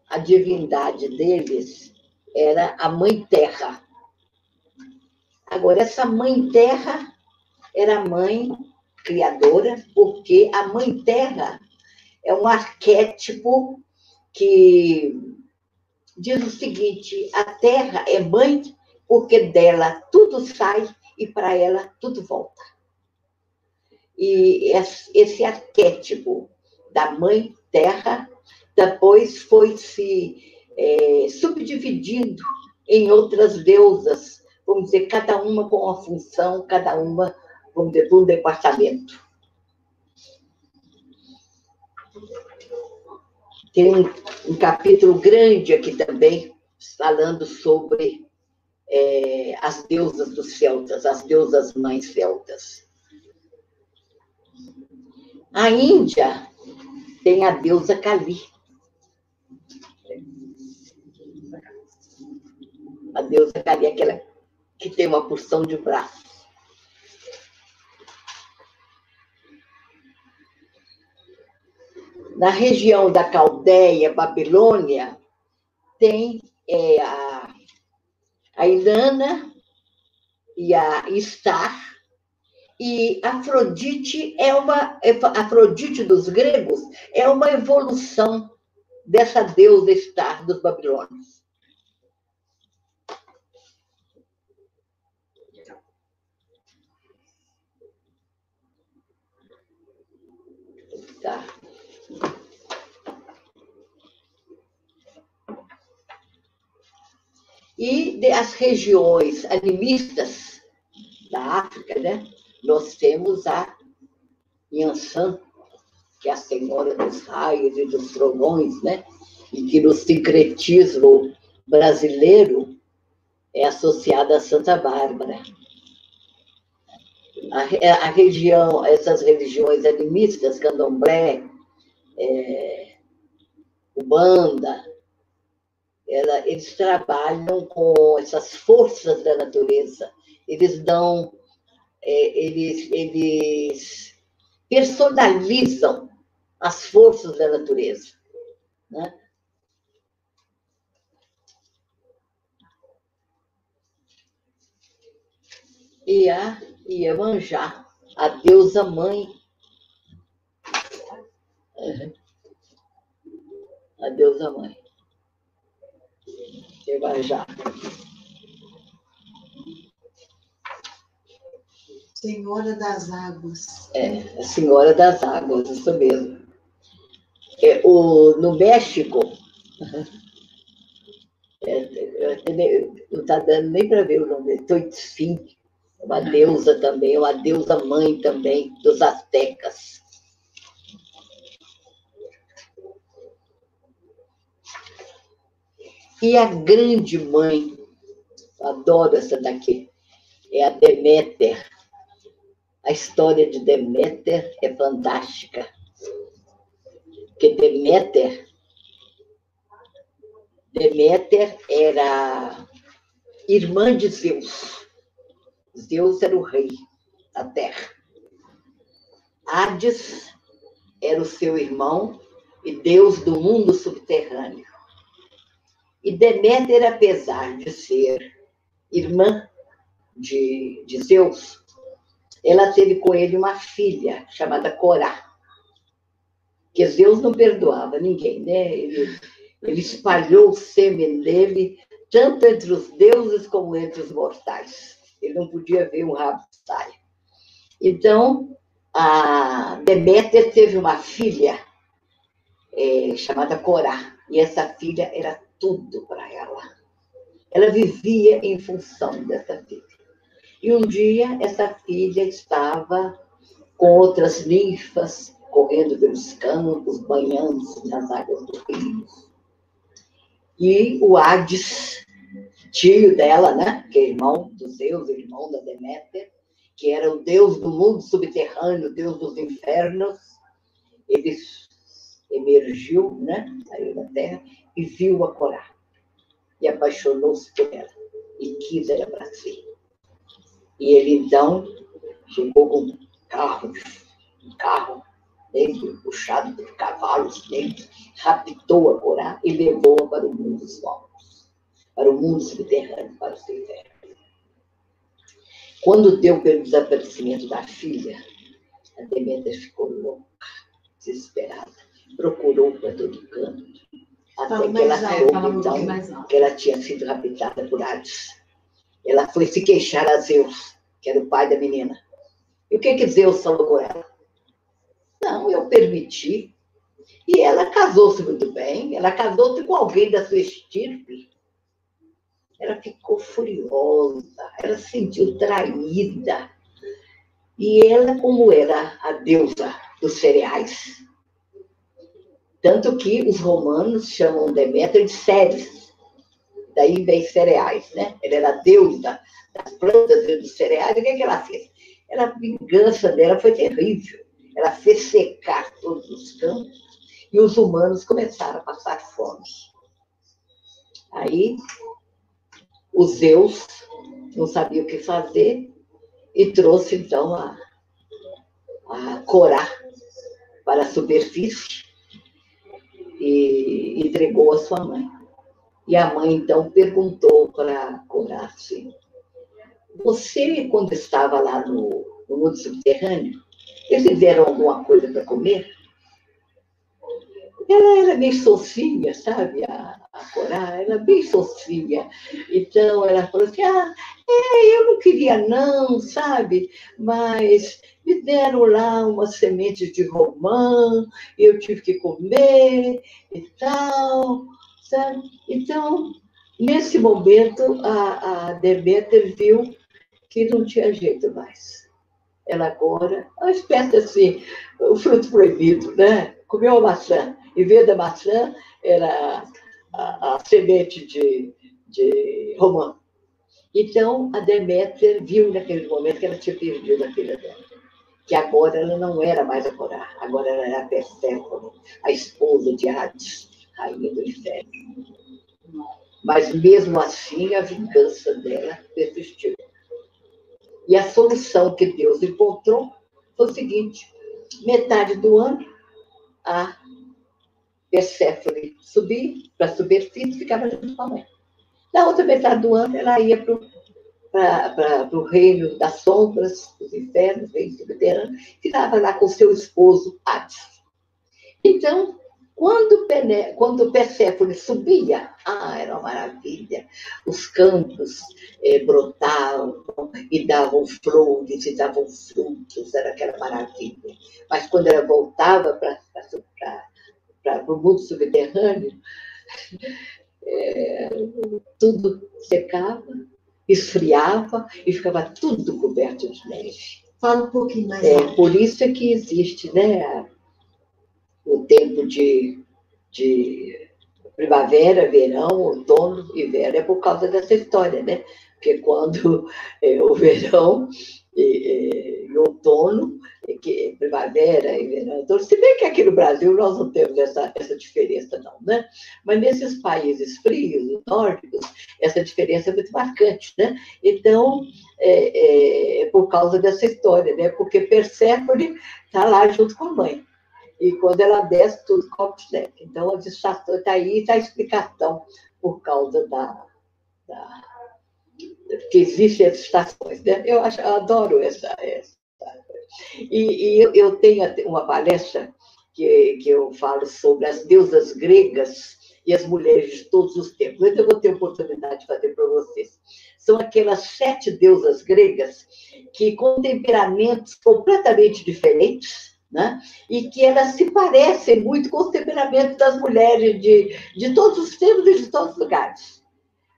a divindade deles era a Mãe Terra. Agora, essa Mãe Terra era a mãe criadora, porque a Mãe Terra é um arquétipo que diz o seguinte: a Terra é mãe porque dela tudo sai e para ela tudo volta. E esse arquétipo da Mãe Terra depois foi se subdividindo em outras deusas, vamos dizer, cada uma com uma função, cada uma, vamos dizer, por um departamento. Tem um capítulo grande aqui também, falando sobre as deusas dos celtas, as deusas mães celtas. A Índia tem a deusa Kali. A deusa Kali é aquela que tem uma porção de braços. Na região da Caldeia, Babilônia, tem a Inanna e a Istar, e Afrodite Afrodite dos gregos é uma evolução dessa deusa Istar dos babilônios. Tá. E das regiões animistas da África, né, nós temos a Yansan, que é a senhora dos raios e dos trovões, né, e que no sincretismo brasileiro é associada a Santa Bárbara. A região, essas religiões animistas, candomblé, Umbanda, eles trabalham com essas forças da natureza. Eles personalizam as forças da natureza, né? E a Iemanjá, a deusa mãe. A deusa mãe. Já. Senhora das Águas. A Senhora das Águas, isso mesmo. No México, não está dando nem para ver o nome dele, Toitzin, uma deusa também, uma deusa mãe também, dos astecas. E a grande mãe, adoro essa daqui, é a Deméter. A história de Deméter é fantástica. Porque Deméter era irmã de Zeus. Zeus era o rei da terra. Hades era o seu irmão e deus do mundo subterrâneo. E Deméter, apesar de ser irmã de Zeus, ela teve com ele uma filha chamada Corá, que Zeus não perdoava ninguém, né? Ele espalhou o sêmen dele tanto entre os deuses como entre os mortais. Ele não podia ver um rabo de saia. Então, a Deméter teve uma filha chamada Corá, e essa filha era tudo para ela. Ela vivia em função dessa filha. E um dia, essa filha estava com outras ninfas, correndo pelos campos, banhando-se nas águas do rio. E o Hades, tio dela, né, que é irmão do Zeus, irmão da Deméter, que era o deus do mundo subterrâneo, o deus dos infernos, ele emergiu, né, saiu da terra e viu a Corá. E apaixonou-se por ela. E quis ela para si. E ele, então, chegou com um carro dentro, puxado por cavalos dentro, raptou a Corá e levou-a para o mundo dos mortos, para o mundo subterrâneo, para os infernos. Quando deu pelo desaparecimento da filha, a Deméter ficou louca, desesperada, procurou para todo canto, até que ela soube, então, que ela tinha sido raptada por Hades. Ela foi se queixar a Zeus, que era o pai da menina. E o que Zeus falou com ela? Não, eu permiti. E ela casou-se muito bem, ela casou-se com alguém da sua estirpe. Ela ficou furiosa, ela se sentiu traída. E ela, como era a deusa dos cereais, tanto que os romanos chamam Deméter de Ceres, daí vem cereais, né? Ela era a deusa das plantas e dos cereais. E o que ela fez? A vingança dela foi terrível. Ela fez secar todos os campos e os humanos começaram a passar fome. Aí, o Zeus não sabia o que fazer e trouxe, então, a Corá para a superfície e entregou a sua mãe. E a mãe, então, perguntou para Corá assim: você, quando estava lá no mundo subterrâneo, eles fizeram alguma coisa para comer? Ela era bem socinha, sabe? A Corá era bem socinha. Então, ela falou assim: eu não queria não, sabe? Mas me deram lá umas sementes de romã, eu tive que comer e tal, sabe? Então, nesse momento, a Deméter viu que não tinha jeito mais. Ela agora, uma espécie assim, o fruto proibido, né? Comeu uma maçã. Em vez da maçã, era a semente de romã. Então, a Deméter viu naquele momento que ela tinha perdido a filha dela. Que agora ela não era mais a Corá, agora ela era a Perséfone, a esposa de Hades, rainha do inferno. Mas, mesmo assim, a vingança dela persistiu. E a solução que Deus encontrou foi o seguinte: metade do ano, a Perséfone subia para a superfície e ficava junto com a mãe. Na outra metade do ano, ela ia para o reino das sombras, dos infernos, reino subterrâneo, ficava lá com seu esposo Hades. Então, Quando Perséfone subia, era uma maravilha. Os campos brotavam e davam flores e davam frutos, era aquela maravilha. Mas quando ela voltava para o mundo subterrâneo, tudo secava, esfriava e ficava tudo coberto de neve. Fala um pouquinho mais alto. Por isso é que existe, né, o tempo de primavera, verão, outono e inverno, é por causa dessa história, né? Porque quando o verão e outono, primavera e verão, outono, se bem que aqui no Brasil nós não temos essa diferença, não, né? Mas nesses países frios, nórdicos, essa diferença é muito marcante, né? Então, é por causa dessa história, né? Porque Perséfone está lá junto com a mãe. E quando ela desce, tudo cobre de neve. Então, a estação está aí, está a explicação por causa que existem as estações. Né? Eu adoro essa. E eu tenho uma palestra que eu falo sobre as deusas gregas e as mulheres de todos os tempos. Mas eu vou ter oportunidade de fazer para vocês. São aquelas 7 deusas gregas que, com temperamentos completamente diferentes, né? E que elas se parecem muito com os temperamentos das mulheres de todos os tempos e de todos os lugares.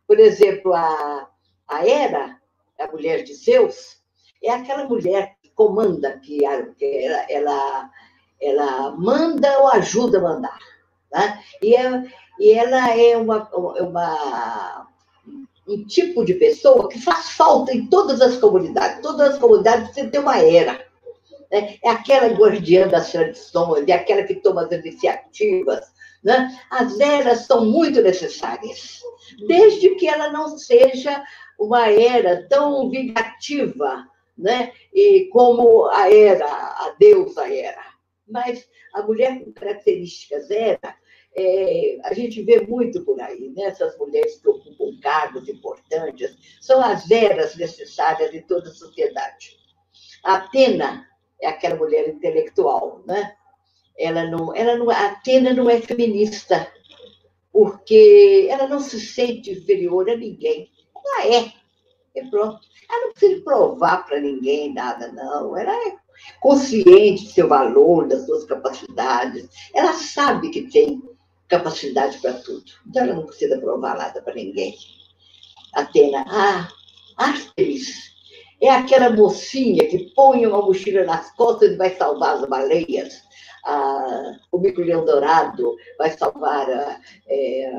Por exemplo, a Hera, a mulher de Zeus, é aquela mulher que comanda, que ela manda ou ajuda a mandar. Né? E ela é um tipo de pessoa que faz falta em todas as comunidades. Todas as comunidades precisam ter uma Hera. Né? É aquela guardiã das tradições, é aquela que toma as iniciativas. Né? As eras são muito necessárias, desde que ela não seja uma era tão vingativa, né? E como a deusa era. Mas a mulher com características era, a gente vê muito por aí, né? Essas mulheres que ocupam cargos importantes, são as eras necessárias em toda a sociedade. A Atena é aquela mulher intelectual, né? A Atena não é feminista, porque ela não se sente inferior a ninguém. Ela pronto. Ela não precisa provar para ninguém nada, não. Ela é consciente do seu valor, das suas capacidades. Ela sabe que tem capacidade para tudo. Então, ela não precisa provar nada para ninguém. Atena, Artemis é aquela mocinha que põe uma mochila nas costas e vai salvar as baleias. O mico-leão dourado vai salvar a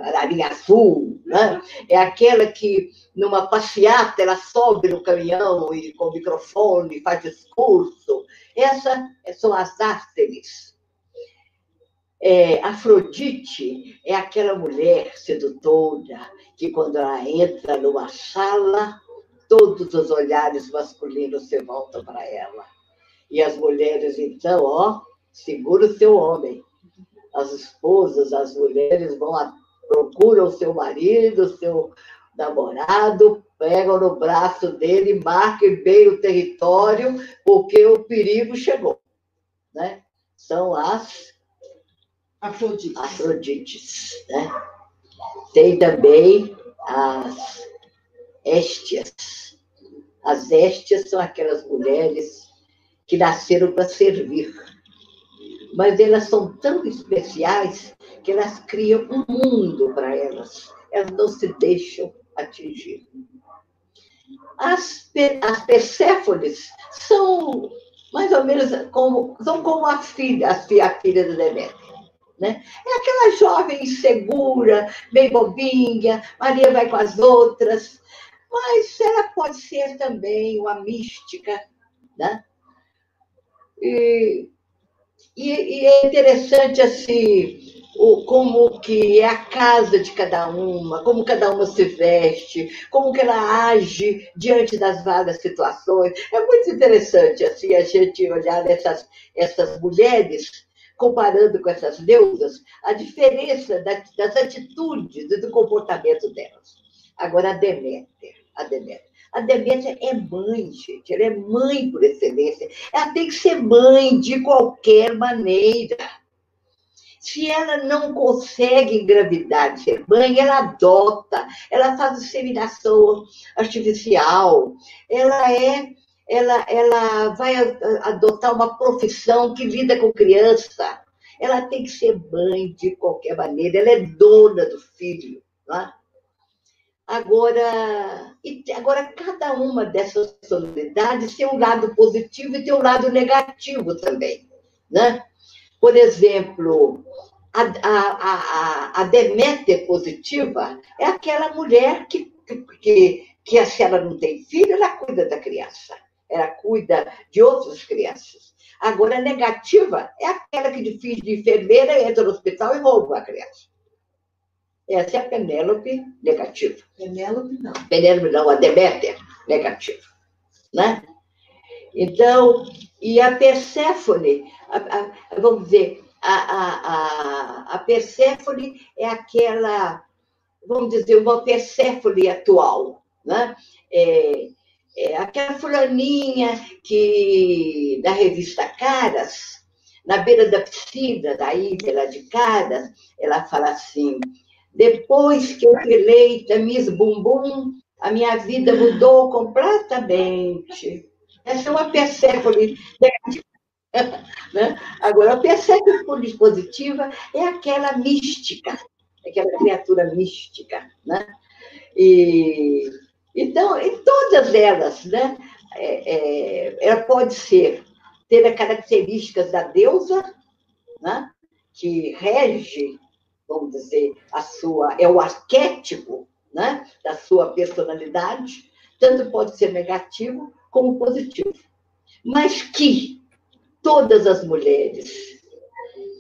ararinha azul. Né? É aquela que, numa passeata, ela sobe no caminhão e com o microfone faz discurso. Essas são as Artemis. Afrodite é aquela mulher sedutora que, quando ela entra numa sala, todos os olhares masculinos se voltam para ela. E as mulheres, então, segura o seu homem. As esposas, as mulheres procuram o seu marido, o seu namorado, pegam no braço dele, marquem bem o território, porque o perigo chegou. Né? São as Afrodites. Né? Tem também as Éstias. As Éstias são aquelas mulheres que nasceram para servir. Mas elas são tão especiais que elas criam um mundo para elas. Elas não se deixam atingir. As Perséfones são mais ou menos como a filha da Deméter. Né? É aquela jovem insegura, bem bobinha, Maria vai com as outras, mas ela pode ser também uma mística. Né? E é interessante assim, como que é a casa de cada uma, como cada uma se veste, como que ela age diante das várias situações. É muito interessante assim, a gente olhar essas mulheres, comparando com essas deusas, a diferença das atitudes e do comportamento delas. Agora, a Deméter é mãe, gente. Ela é mãe por excelência. Ela tem que ser mãe de qualquer maneira. Se ela não consegue engravidar de ser mãe, ela adota, ela faz inseminação artificial, ela vai adotar uma profissão que lida com criança. Ela tem que ser mãe de qualquer maneira, ela é dona do filho. Né? Agora, cada uma dessas personalidades tem um lado positivo e tem um lado negativo também. Né? Por exemplo, a Deméter positiva é aquela mulher que, se ela não tem filho, ela cuida da criança. Ela cuida de outras crianças. Agora, a negativa é aquela que finge de enfermeira, entra no hospital e rouba a criança. Essa é a Penélope negativa. Penélope não, a Deméter negativa. Né? Então, e a Perséfone, vamos dizer, a Perséfone é aquela, vamos dizer, uma Perséfone atual. Né? Aquela fulaninha que, da revista Caras, na beira da piscina, da ilha lá de Caras, ela fala assim, depois que eu fui eleita Miss Bumbum, a minha vida mudou completamente. Essa é uma Perséfone negativa. Né? Agora, a Perséfone positiva é aquela mística, aquela criatura mística. Né? Então, em todas elas, né, ela pode ter as características da deusa, né, que rege, vamos dizer, é o arquétipo, né, da sua personalidade, tanto pode ser negativo como positivo. Mas que todas as mulheres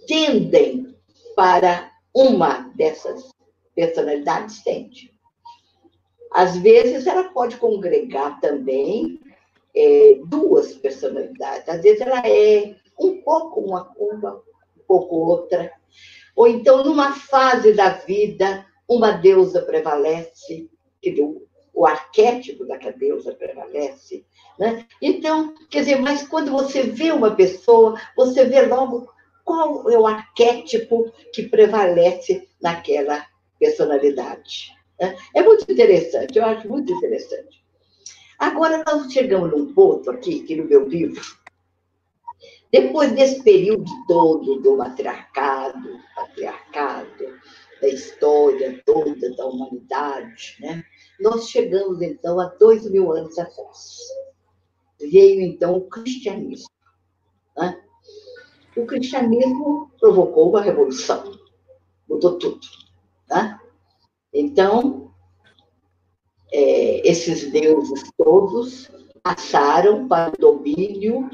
tendem para uma dessas personalidades, tende. Às vezes, ela pode congregar também duas personalidades. Às vezes, ela é um pouco uma, um pouco outra. Ou então, numa fase da vida, uma deusa prevalece, o arquétipo daquela deusa prevalece. Né? Então, quer dizer, mas quando você vê uma pessoa, você vê logo qual é o arquétipo que prevalece naquela personalidade. É muito interessante, eu acho muito interessante. Agora, nós chegamos num ponto aqui, que no meu livro, depois desse período todo do matriarcado, da história toda da humanidade, né? Nós chegamos, então, a 2000 anos atrás. Veio, então, o cristianismo. Né? O cristianismo provocou uma revolução, mudou tudo. Né? Então, esses deuses todos passaram para o domínio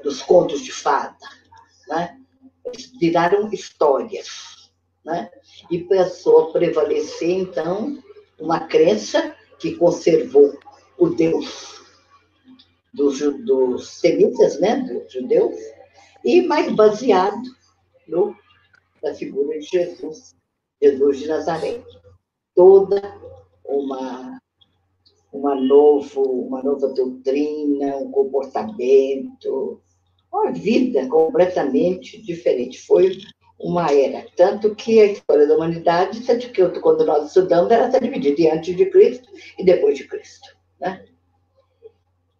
dos contos de fada. Né? Eles viraram histórias. Né? E passou a prevalecer, então, uma crença que conservou o Deus dos semitas, né? Dos judeus, e mais baseado na figura de Jesus de Nazaré. Toda uma nova doutrina, um comportamento, uma vida completamente diferente. Foi uma era. Tanto que a história da humanidade, quando nós estudamos, ela está dividida em antes de Cristo e depois de Cristo. Né?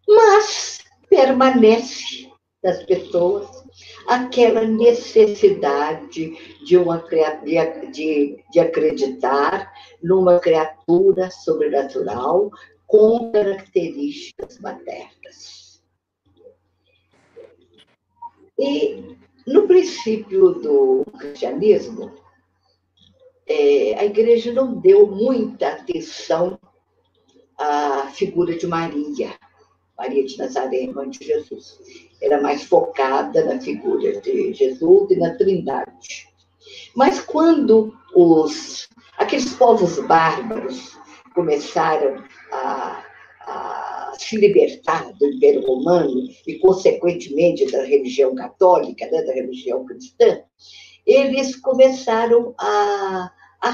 Mas permanece nas pessoas aquela necessidade de acreditar numa criatura sobrenatural com características maternas. E, no princípio do cristianismo, a igreja não deu muita atenção à figura de Maria de Nazaré, mãe de Jesus. Era mais focada na figura de Jesus e na Trindade. Mas quando aqueles povos bárbaros começaram a se libertar do Império Romano e, consequentemente, da religião católica, né, da religião cristã, eles começaram a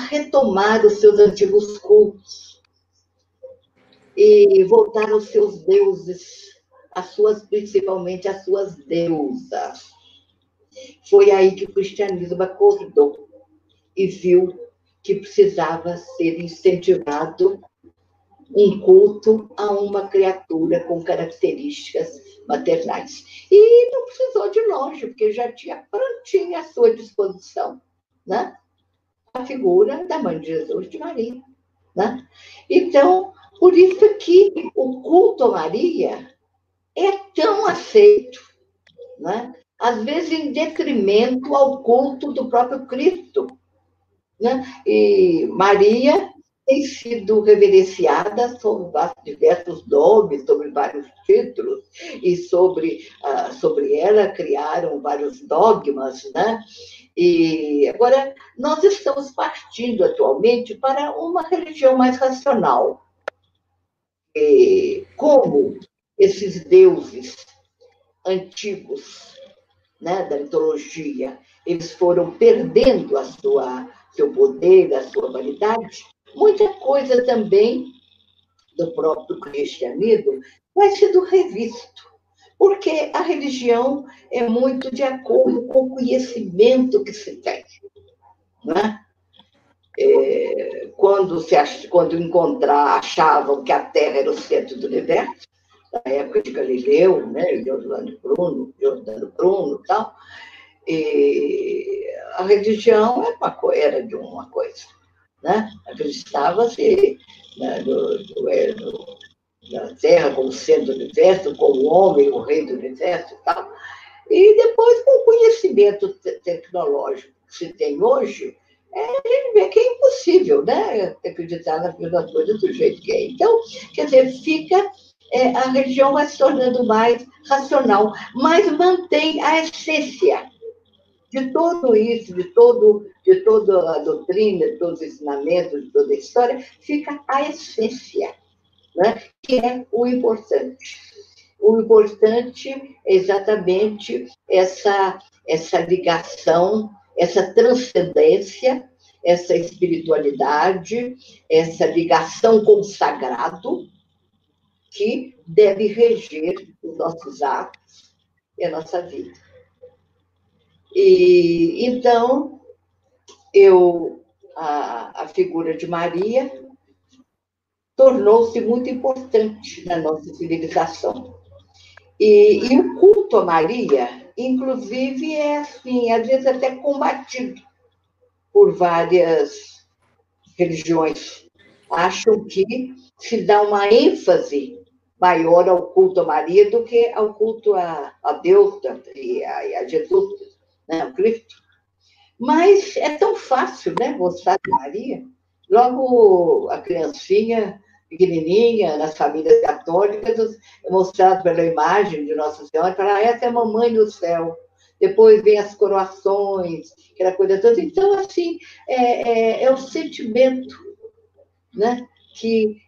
retomar os seus antigos cultos e voltar aos seus deuses, principalmente as suas deusas. Foi aí que o cristianismo acordou e viu que precisava ser incentivado um culto a uma criatura com características maternais. E não precisou de longe, porque já tinha prontinha à sua disposição, né? A figura da mãe de Jesus, de Maria. Né? Então, por isso que o culto a Maria é tão aceito, né? Às vezes em detrimento ao culto do próprio Cristo. Né? E Maria tem sido reverenciada sob diversos nomes, sobre vários títulos, e sobre ela criaram vários dogmas, né? E agora nós estamos partindo atualmente para uma religião mais racional. E como esses deuses antigos, né, da mitologia, eles foram perdendo seu poder, a sua validade, muita coisa também do próprio cristianismo vai sendo revisto, porque a religião é muito de acordo com o conhecimento que se tem. Né? Quando achavam que a Terra era o centro do universo, na época de Galileu, né, Giordano Bruno e tal, e a religião era de uma coisa, né? Acreditava-se, né, na Terra como centro do universo, como o homem, o rei do universo e tal. E depois, com o conhecimento tecnológico que se tem hoje, a gente vê que é impossível, né, acreditar nas mesmas coisas do jeito que é. Então, quer dizer, a religião vai se tornando mais racional, mas mantém a essência de tudo isso, de toda a doutrina, de todos os ensinamentos, de toda a história, fica a essência, né? Que é o importante. O importante é exatamente essa ligação, essa transcendência, essa espiritualidade, essa ligação com o sagrado, que deve reger os nossos atos e a nossa vida. E então, a figura de Maria tornou-se muito importante na nossa civilização. E o culto a Maria, inclusive, é assim, às vezes até combatido por várias religiões. Acham que se dá uma ênfase maior ao culto a Maria do que ao culto a Deus e a Jesus, né, ao Cristo. Mas é tão fácil, né, gostar de Maria. Logo, a criancinha pequenininha, nas famílias católicas, é mostrado pela imagem de Nossa Senhora, para essa é a mamãe do céu. Depois vem as coroações, aquela coisa toda. Então, assim, é o sentimento, né, que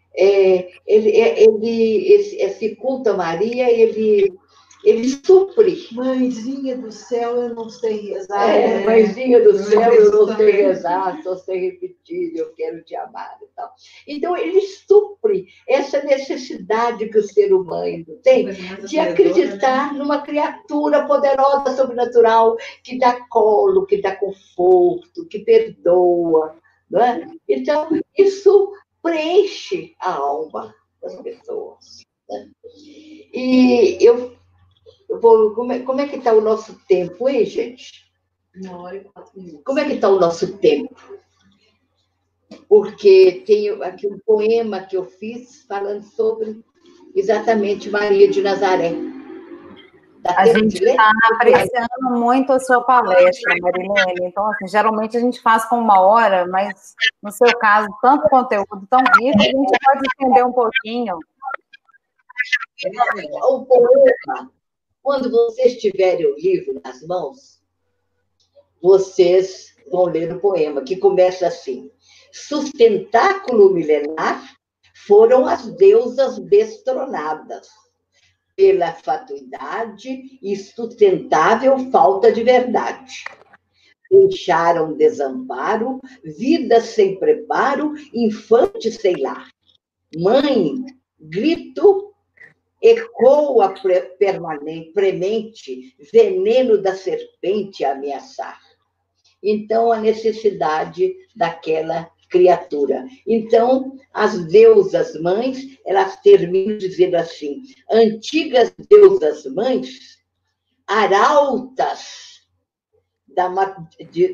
esse culto a Maria, ele supre. Mãezinha do céu, eu não sei rezar. Mãezinha do céu, eu não sei rezar, só sei repetir, eu quero te amar e tal. Então, ele supre essa necessidade que o ser humano tem de acreditar numa criatura poderosa, sobrenatural, que dá colo, que dá conforto, que perdoa. Não é? Então, isso preenche a alma das pessoas. Né? E como é que está o nosso tempo, hein, gente? 1h04. Como é que está o nosso tempo? Porque tem aqui um poema que eu fiz falando sobre exatamente Maria de Nazaré. A gente está apreciando muito a sua palestra, Marilene. Então, assim, geralmente a gente faz com 1 hora, mas no seu caso, tanto conteúdo tão rico, a gente pode estender um pouquinho. O poema, quando vocês tiverem o livro nas mãos, vocês vão ler o poema, que começa assim: sustentáculo milenar foram as deusas destronadas pela fatuidade e sustentável falta de verdade. Deixaram desamparo, vida sem preparo, infante sem lar. Mãe, grito ecoa premente, veneno da serpente a ameaçar. Então, a necessidade daquela criatura. Então, as deusas mães, elas terminam dizendo assim: antigas deusas mães, arautas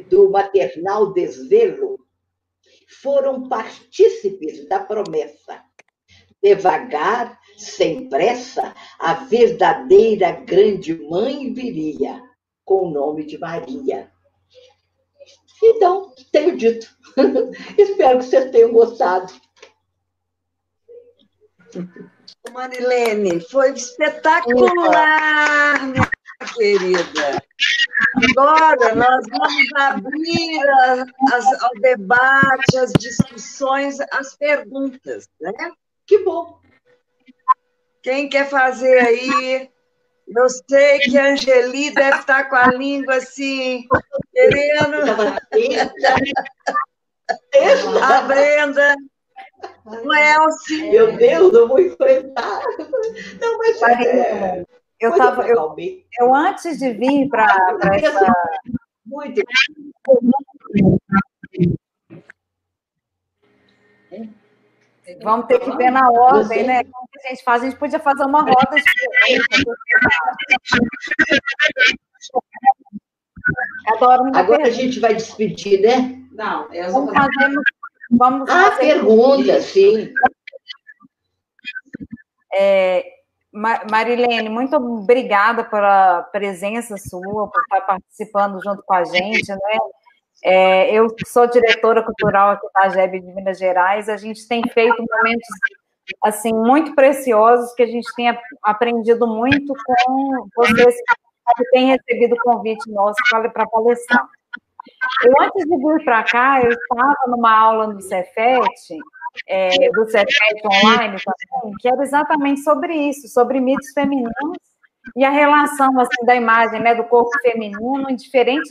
do maternal desvelo, foram partícipes da promessa. Devagar, sem pressa, a verdadeira grande mãe viria, com o nome de Maria. Então, tenho dito. Espero que vocês tenham gostado. Marilene, foi espetacular, minha querida. Agora nós vamos abrir ao debate, as discussões, as perguntas, né? Que bom. Quem quer fazer aí? Eu sei que a Angeli deve estar com a língua assim, querendo. A Brenda. O Elcio. Meu Deus, eu vou enfrentar. Não, mas eu antes de vir para essa. Muito. Vamos ter que ver na ordem, né? Como que a gente faz? A gente podia fazer uma roda diferente. Agora a gente vai despedir, né? Não, vamos fazer pergunta, sim. Marilene, muito obrigada pela presença sua, por estar participando junto com a gente, né? Eu sou diretora cultural aqui da AGEB de Minas Gerais, a gente tem feito momentos assim, muito preciosos, que a gente tem aprendido muito com vocês que têm recebido o convite nosso para palestrar. Eu, antes de vir para cá, eu estava numa aula no Cefet, do Cefet online também, que era exatamente sobre isso, sobre mitos femininos e a relação assim, da imagem, né, do corpo feminino em diferentes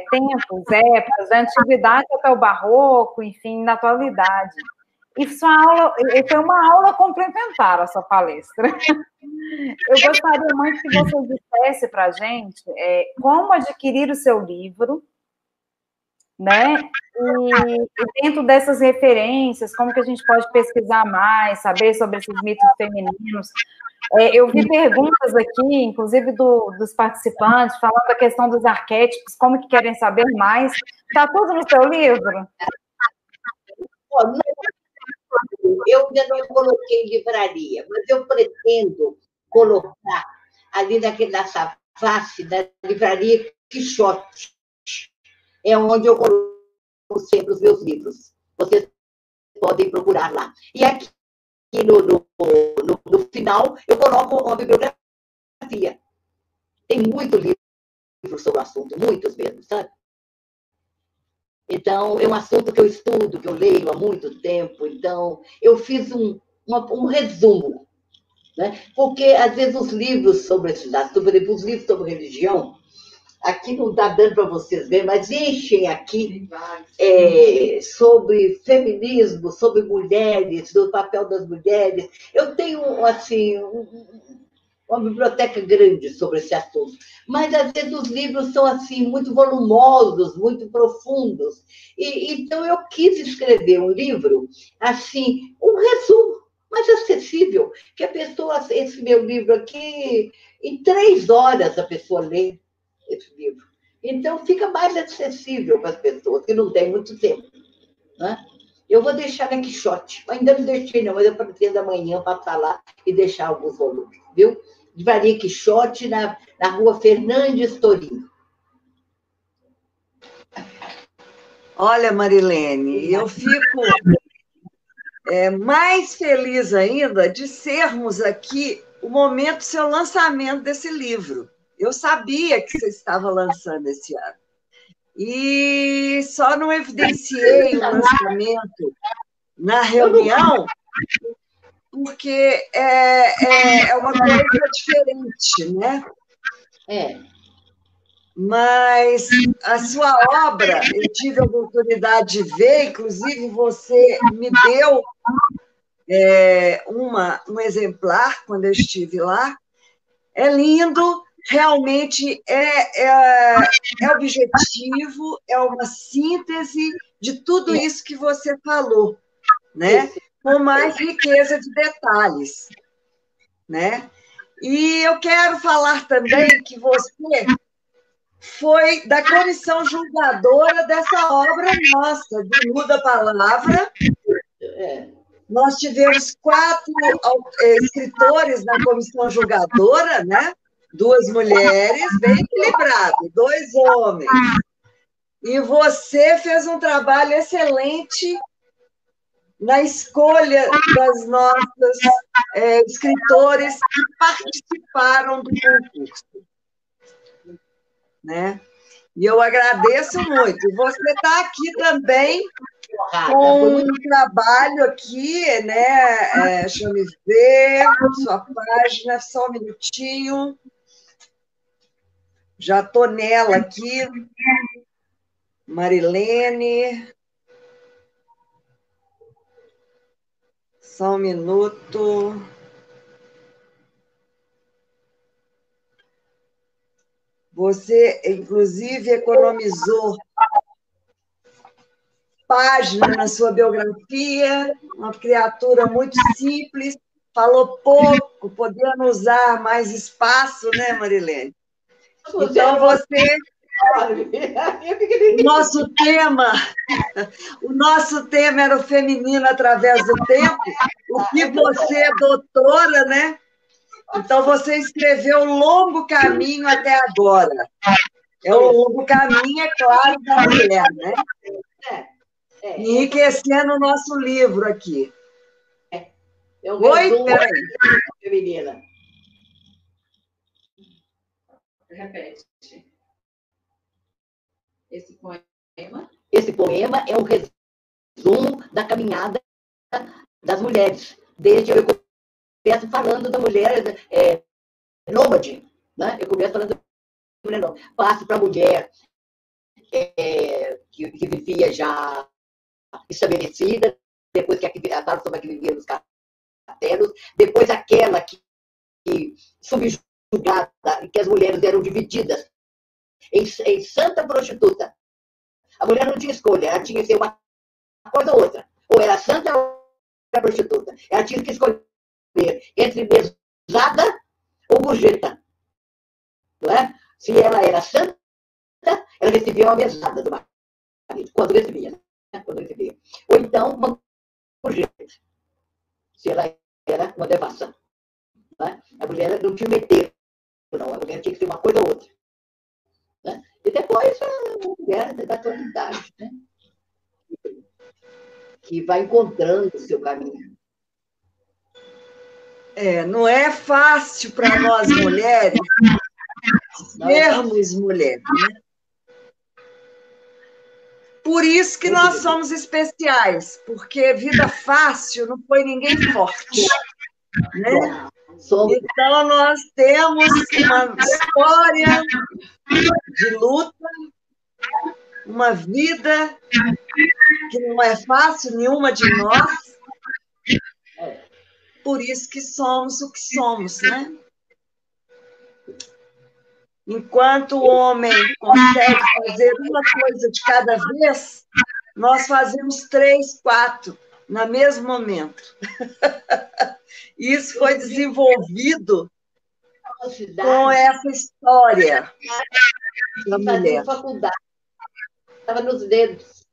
tempos, épocas, da antiguidade até o barroco, enfim, na atualidade. E foi uma aula complementar a sua palestra. Eu gostaria muito que você dissesse para a gente como adquirir o seu livro, né? E dentro dessas referências, como que a gente pode pesquisar mais, saber sobre esses mitos femininos. Eu vi perguntas aqui, inclusive dos participantes, falando da questão dos arquétipos, como que querem saber mais. Está tudo no seu livro? Eu ainda não coloquei em livraria, mas eu pretendo colocar ali nessa face da livraria Quixote. É onde eu coloco sempre os meus livros. Vocês podem procurar lá. E aqui, no final, eu coloco uma bibliografia. Tem muito livro sobre o assunto, muitos mesmo, sabe? Então, é um assunto que eu estudo, que eu leio há muito tempo. Então, eu fiz um resumo, né? Porque, às vezes, os livros sobre esses assuntos, por exemplo, os livros sobre religião, aqui não está dando para vocês verem, mas enchem aqui sobre feminismo, sobre mulheres, do papel das mulheres. Eu tenho, assim, uma biblioteca grande sobre esse assunto. Mas, às vezes, os livros são, assim, muito volumosos, muito profundos. Então, eu quis escrever um livro, assim, um resumo mais acessível, que a pessoa, esse meu livro aqui, em 3 horas a pessoa lê esse livro. Então, fica mais acessível para as pessoas, que não têm muito tempo. Né? Eu vou deixar na Quixote. Ainda não deixei, não, mas eu pretendo amanhã passar lá e deixar alguns volumes, viu? Livraria Quixote, na rua Fernandes Torinho. Olha, Marilene, eu fico mais feliz ainda de sermos aqui o momento do seu lançamento desse livro. Eu sabia que você estava lançando esse ano. E só não evidenciei o lançamento na reunião, porque é uma coisa diferente, né? Mas a sua obra, eu tive a oportunidade de ver, inclusive você me deu um exemplar quando eu estive lá. É lindo, realmente é objetivo, é uma síntese de tudo isso que você falou, né? Com mais riqueza de detalhes, né? E eu quero falar também que você foi da comissão julgadora dessa obra nossa, de Muda a Palavra. Nós tivemos 4 escritores na comissão julgadora, né? 2 mulheres, bem equilibrado, 2 homens. E você fez um trabalho excelente na escolha das nossas escritores que participaram do concurso, né? E eu agradeço muito. E você está aqui também com um trabalho aqui, né? Deixa eu me ver, sua página, só um minutinho. Já estou nela aqui. Marilene. Só um minuto. Você, inclusive, economizou página na sua biografia, uma criatura muito simples, falou pouco, podendo usar mais espaço, né, Marilene? Então, você... O nosso tema era o feminino através do tempo, o que você é doutora, né? Então, você escreveu um longo caminho até agora. É um longo caminho, é claro, da mulher, né? Enriquecendo o nosso livro aqui. Oi, peraí. Menina. Repete. Esse poema é um resumo da caminhada das mulheres. Desde eu começo falando da mulher nômade, né? Eu começo falando da mulher nômade. Passo para a mulher que vivia já estabelecida, depois que a fala que vivia nos castelos, depois aquela que subjugada, que as mulheres eram divididas em santa prostituta. A mulher não tinha escolha, ela tinha que ser uma coisa ou outra. Ou era santa ou era prostituta. Ela tinha que escolher entre mesada ou gorjeta. Não é? Se ela era santa, ela recebia uma mesada do marido, quando recebia, né? Quando recebia. Ou então, uma gorjeta, se ela era uma devassa. Não é? A mulher não tinha meter, não. A mulher tinha que ser uma coisa ou outra. Né? E depois a mulher da atualidade, né? Que vai encontrando o seu caminho. Não é fácil para nós mulheres sermos mulheres, né? Por isso que nós somos especiais, porque vida fácil não foi ninguém forte, né? Então, nós temos uma história de luta, uma vida que não é fácil, nenhuma de nós. Por isso que somos o que somos, né? Enquanto o homem consegue fazer uma coisa de cada vez, nós fazemos 3, 4 no mesmo momento. Isso foi desenvolvido com essa história da mulher. Faculdade. Estava nos dedos.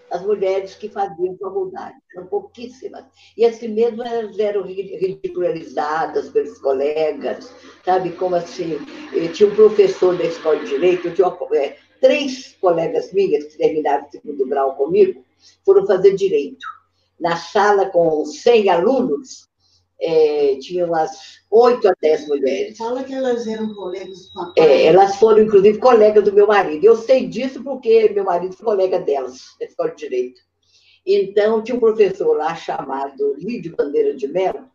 As mulheres que faziam faculdade. Eram pouquíssimas. E assim mesmo elas eram ridicularizadas pelos colegas, sabe? Como assim, eu tinha um professor da escola de direito, eu tinha 3 colegas minhas que terminaram o segundo grau comigo, foram fazer direito. Na sala com 100 alunos, tinham umas 8 a 10 mulheres. Fala que elas eram colegas do papai. Elas foram, inclusive, colegas do meu marido. Eu sei disso porque meu marido foi colega delas, da escola de direito. Então, tinha um professor lá chamado Lídio Bandeira de Mello,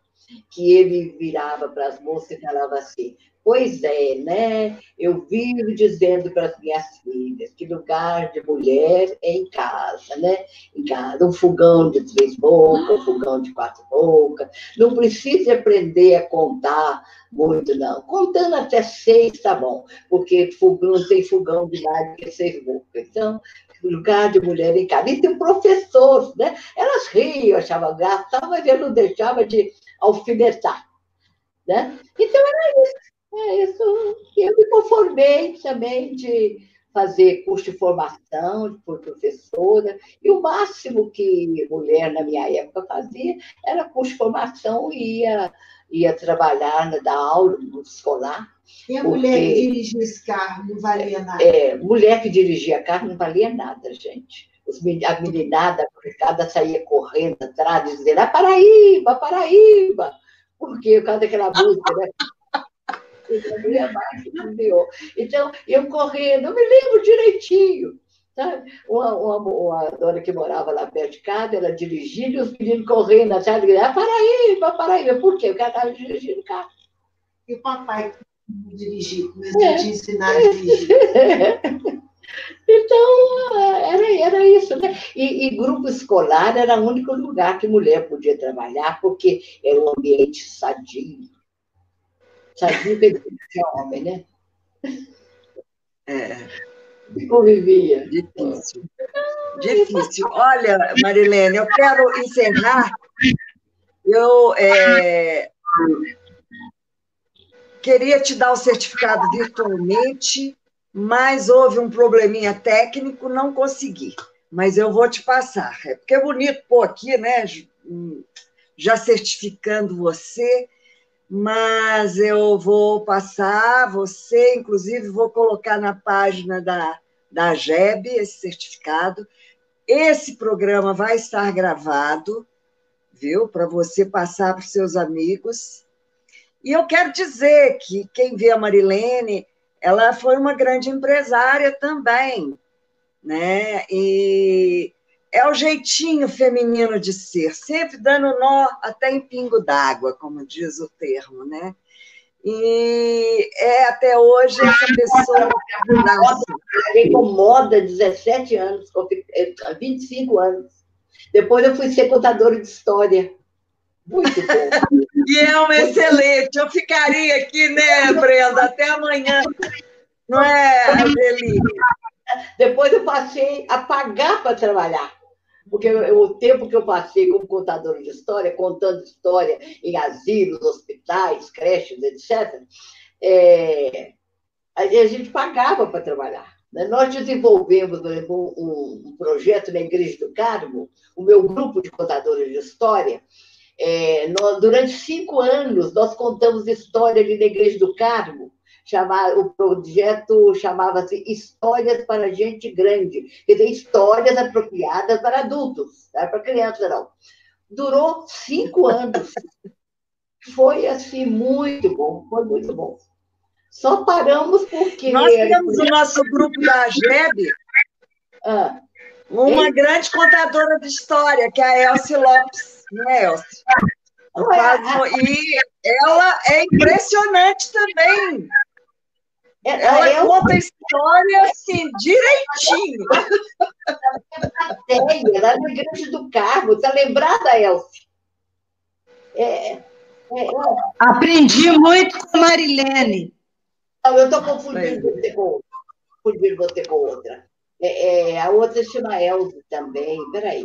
que ele virava para as moças e falava assim: pois é, né? Eu vivo dizendo para as minhas filhas que lugar de mulher é em casa, né? Em casa, um fogão de 3 bocas, um fogão de 4 bocas. Não precisa aprender a contar muito, não. Contando até 6 tá bom, porque não tem fogão de mais que 6 bocas. Então, lugar de mulher em casa. E tem um professor, né? Elas riam, achavam graça, mas ele não deixava de alfinetar, né? Então, é isso. Eu me conformei também de fazer curso de formação, por professora, e o máximo que mulher na minha época fazia era curso de formação e ia trabalhar, dar aula no escolar. E a mulher que dirigia esse carro não valia nada? Mulher que dirigia carro não valia nada, gente. A meninada, cada saía correndo atrás, dizendo: ah, Paraíba, Paraíba! Porque por causa daquela música, né? Então, eu correndo, eu me lembro direitinho. Sabe? Uma dona que morava lá perto de casa, ela dirigindo e os meninos correndo atrás, dizendo: Paraíba, Paraíba. Por quê? Porque ela estava dirigindo o carro. E o papai dirigiu, começou a te ensinar a dirigir. Então, era isso, né? E grupo escolar era o único lugar que mulher podia trabalhar, porque era um ambiente sadio. Sadio que tinha homem, né? Convivia. Difícil. Difícil. Olha, Marilene, eu quero encerrar. Eu queria te dar o certificado virtualmente, mas houve um probleminha técnico, não consegui. Mas eu vou te passar. É porque é bonito pôr aqui, né? Já certificando você, mas eu vou passar você, inclusive vou colocar na página da GEB esse certificado. Esse programa vai estar gravado, viu? Para você passar para os seus amigos. E eu quero dizer que quem vê a Marilene, ela foi uma grande empresária também, né? E é o jeitinho feminino de ser, sempre dando nó até em pingo d'água, como diz o termo, né? E até hoje essa pessoa... Trabalhei com moda 17 anos, 25 anos. Depois eu fui ser contadora de história. Muito bom. E é uma excelente. Eu ficaria aqui, né, Brenda, até amanhã. Não é, Angeli? Depois eu passei a pagar para trabalhar. Porque o tempo que eu passei como contadora de história, contando história em asilos, hospitais, creches, etc., a gente pagava para trabalhar. Nós desenvolvemos um projeto na Igreja do Carmo, o meu grupo de contadores de história. Durante 5 anos, nós contamos história ali na Igreja do Carmo. O projeto chamava-se Histórias para Gente Grande, quer dizer, histórias apropriadas para adultos, não era para crianças, não. Durou 5 anos. Foi, assim, muito bom, foi muito bom. Só paramos porque... Nós temos o nosso grupo da GEB, uma grande contadora de história, que é a Elci Lopes, não é, Elci? E ela é impressionante também. Ela conta história assim, direitinho. Lá na Igreja do Carmo, está lembrada, Elci? Aprendi muito com a Marilene. Não, eu estou confundindo você com outra. A outra se chama Elza também. Peraí.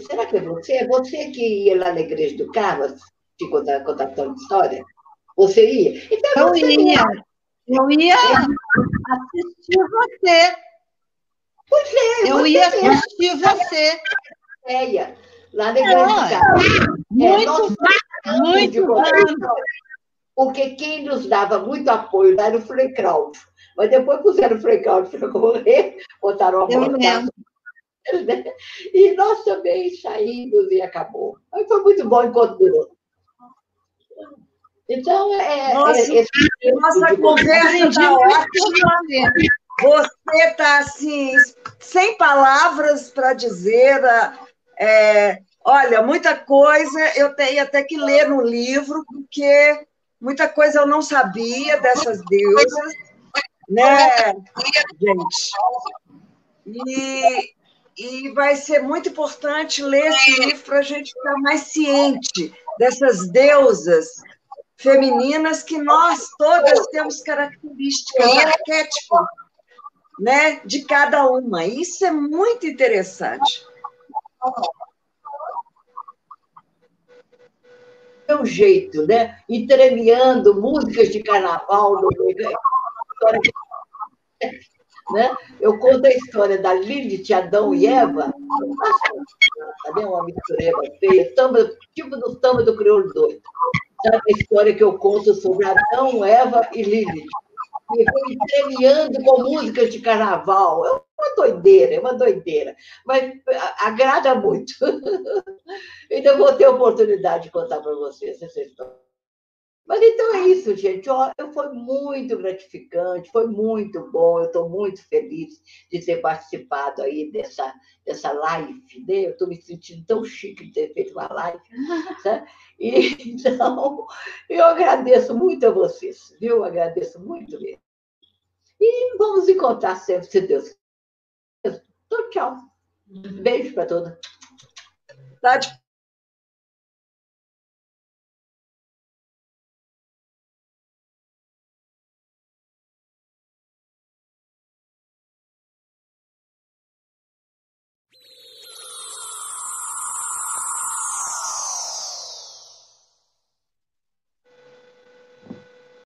Será que é você? É você que ia lá na Igreja do Carmo, de contação de história? Você ia? Então, eu ia assistir você. Pois é, eu ia assistir você. Lá na Igreja do Carmo. Muito bom. Porque quem nos dava muito apoio lá era o Frei Cláudio. Mas depois puseram o Frei Cláudio para correr, botaram a mão. E nós também saímos e acabou. Mas foi muito bom enquanto durou. Então, nossa conversa está ótima. Você está, assim, sem palavras para dizer. Olha, muita coisa eu tenho até que ler no livro, porque muita coisa eu não sabia dessas deusas, né, gente? E vai ser muito importante ler esse livro para a gente ficar mais ciente dessas deusas femininas que nós todas temos características, arquétipos, né, de cada uma. Isso é muito interessante. Meu jeito, né? Entremeando músicas de carnaval no meio, né? Eu conto a história da Lilith, Adão e Eva. Cadê uma mistureba feia? Tipo do samba do crioulo doido. Sabe a história que eu conto sobre Adão, Eva e Lilith? E foi entremeando com músicas de carnaval. É uma doideira, é uma doideira. Mas agrada muito. Então, vou ter a oportunidade de contar para vocês essa história. Mas então é isso, gente. Ó, foi muito gratificante, foi muito bom. Eu estou muito feliz de ter participado aí dessa live, né? Eu estou me sentindo tão chique de ter feito uma live. Né? E, então, eu agradeço muito a vocês, viu? Agradeço muito mesmo. E vamos encontrar sempre, se Deus quiser. Então, tchau. Beijo para todos. Tá de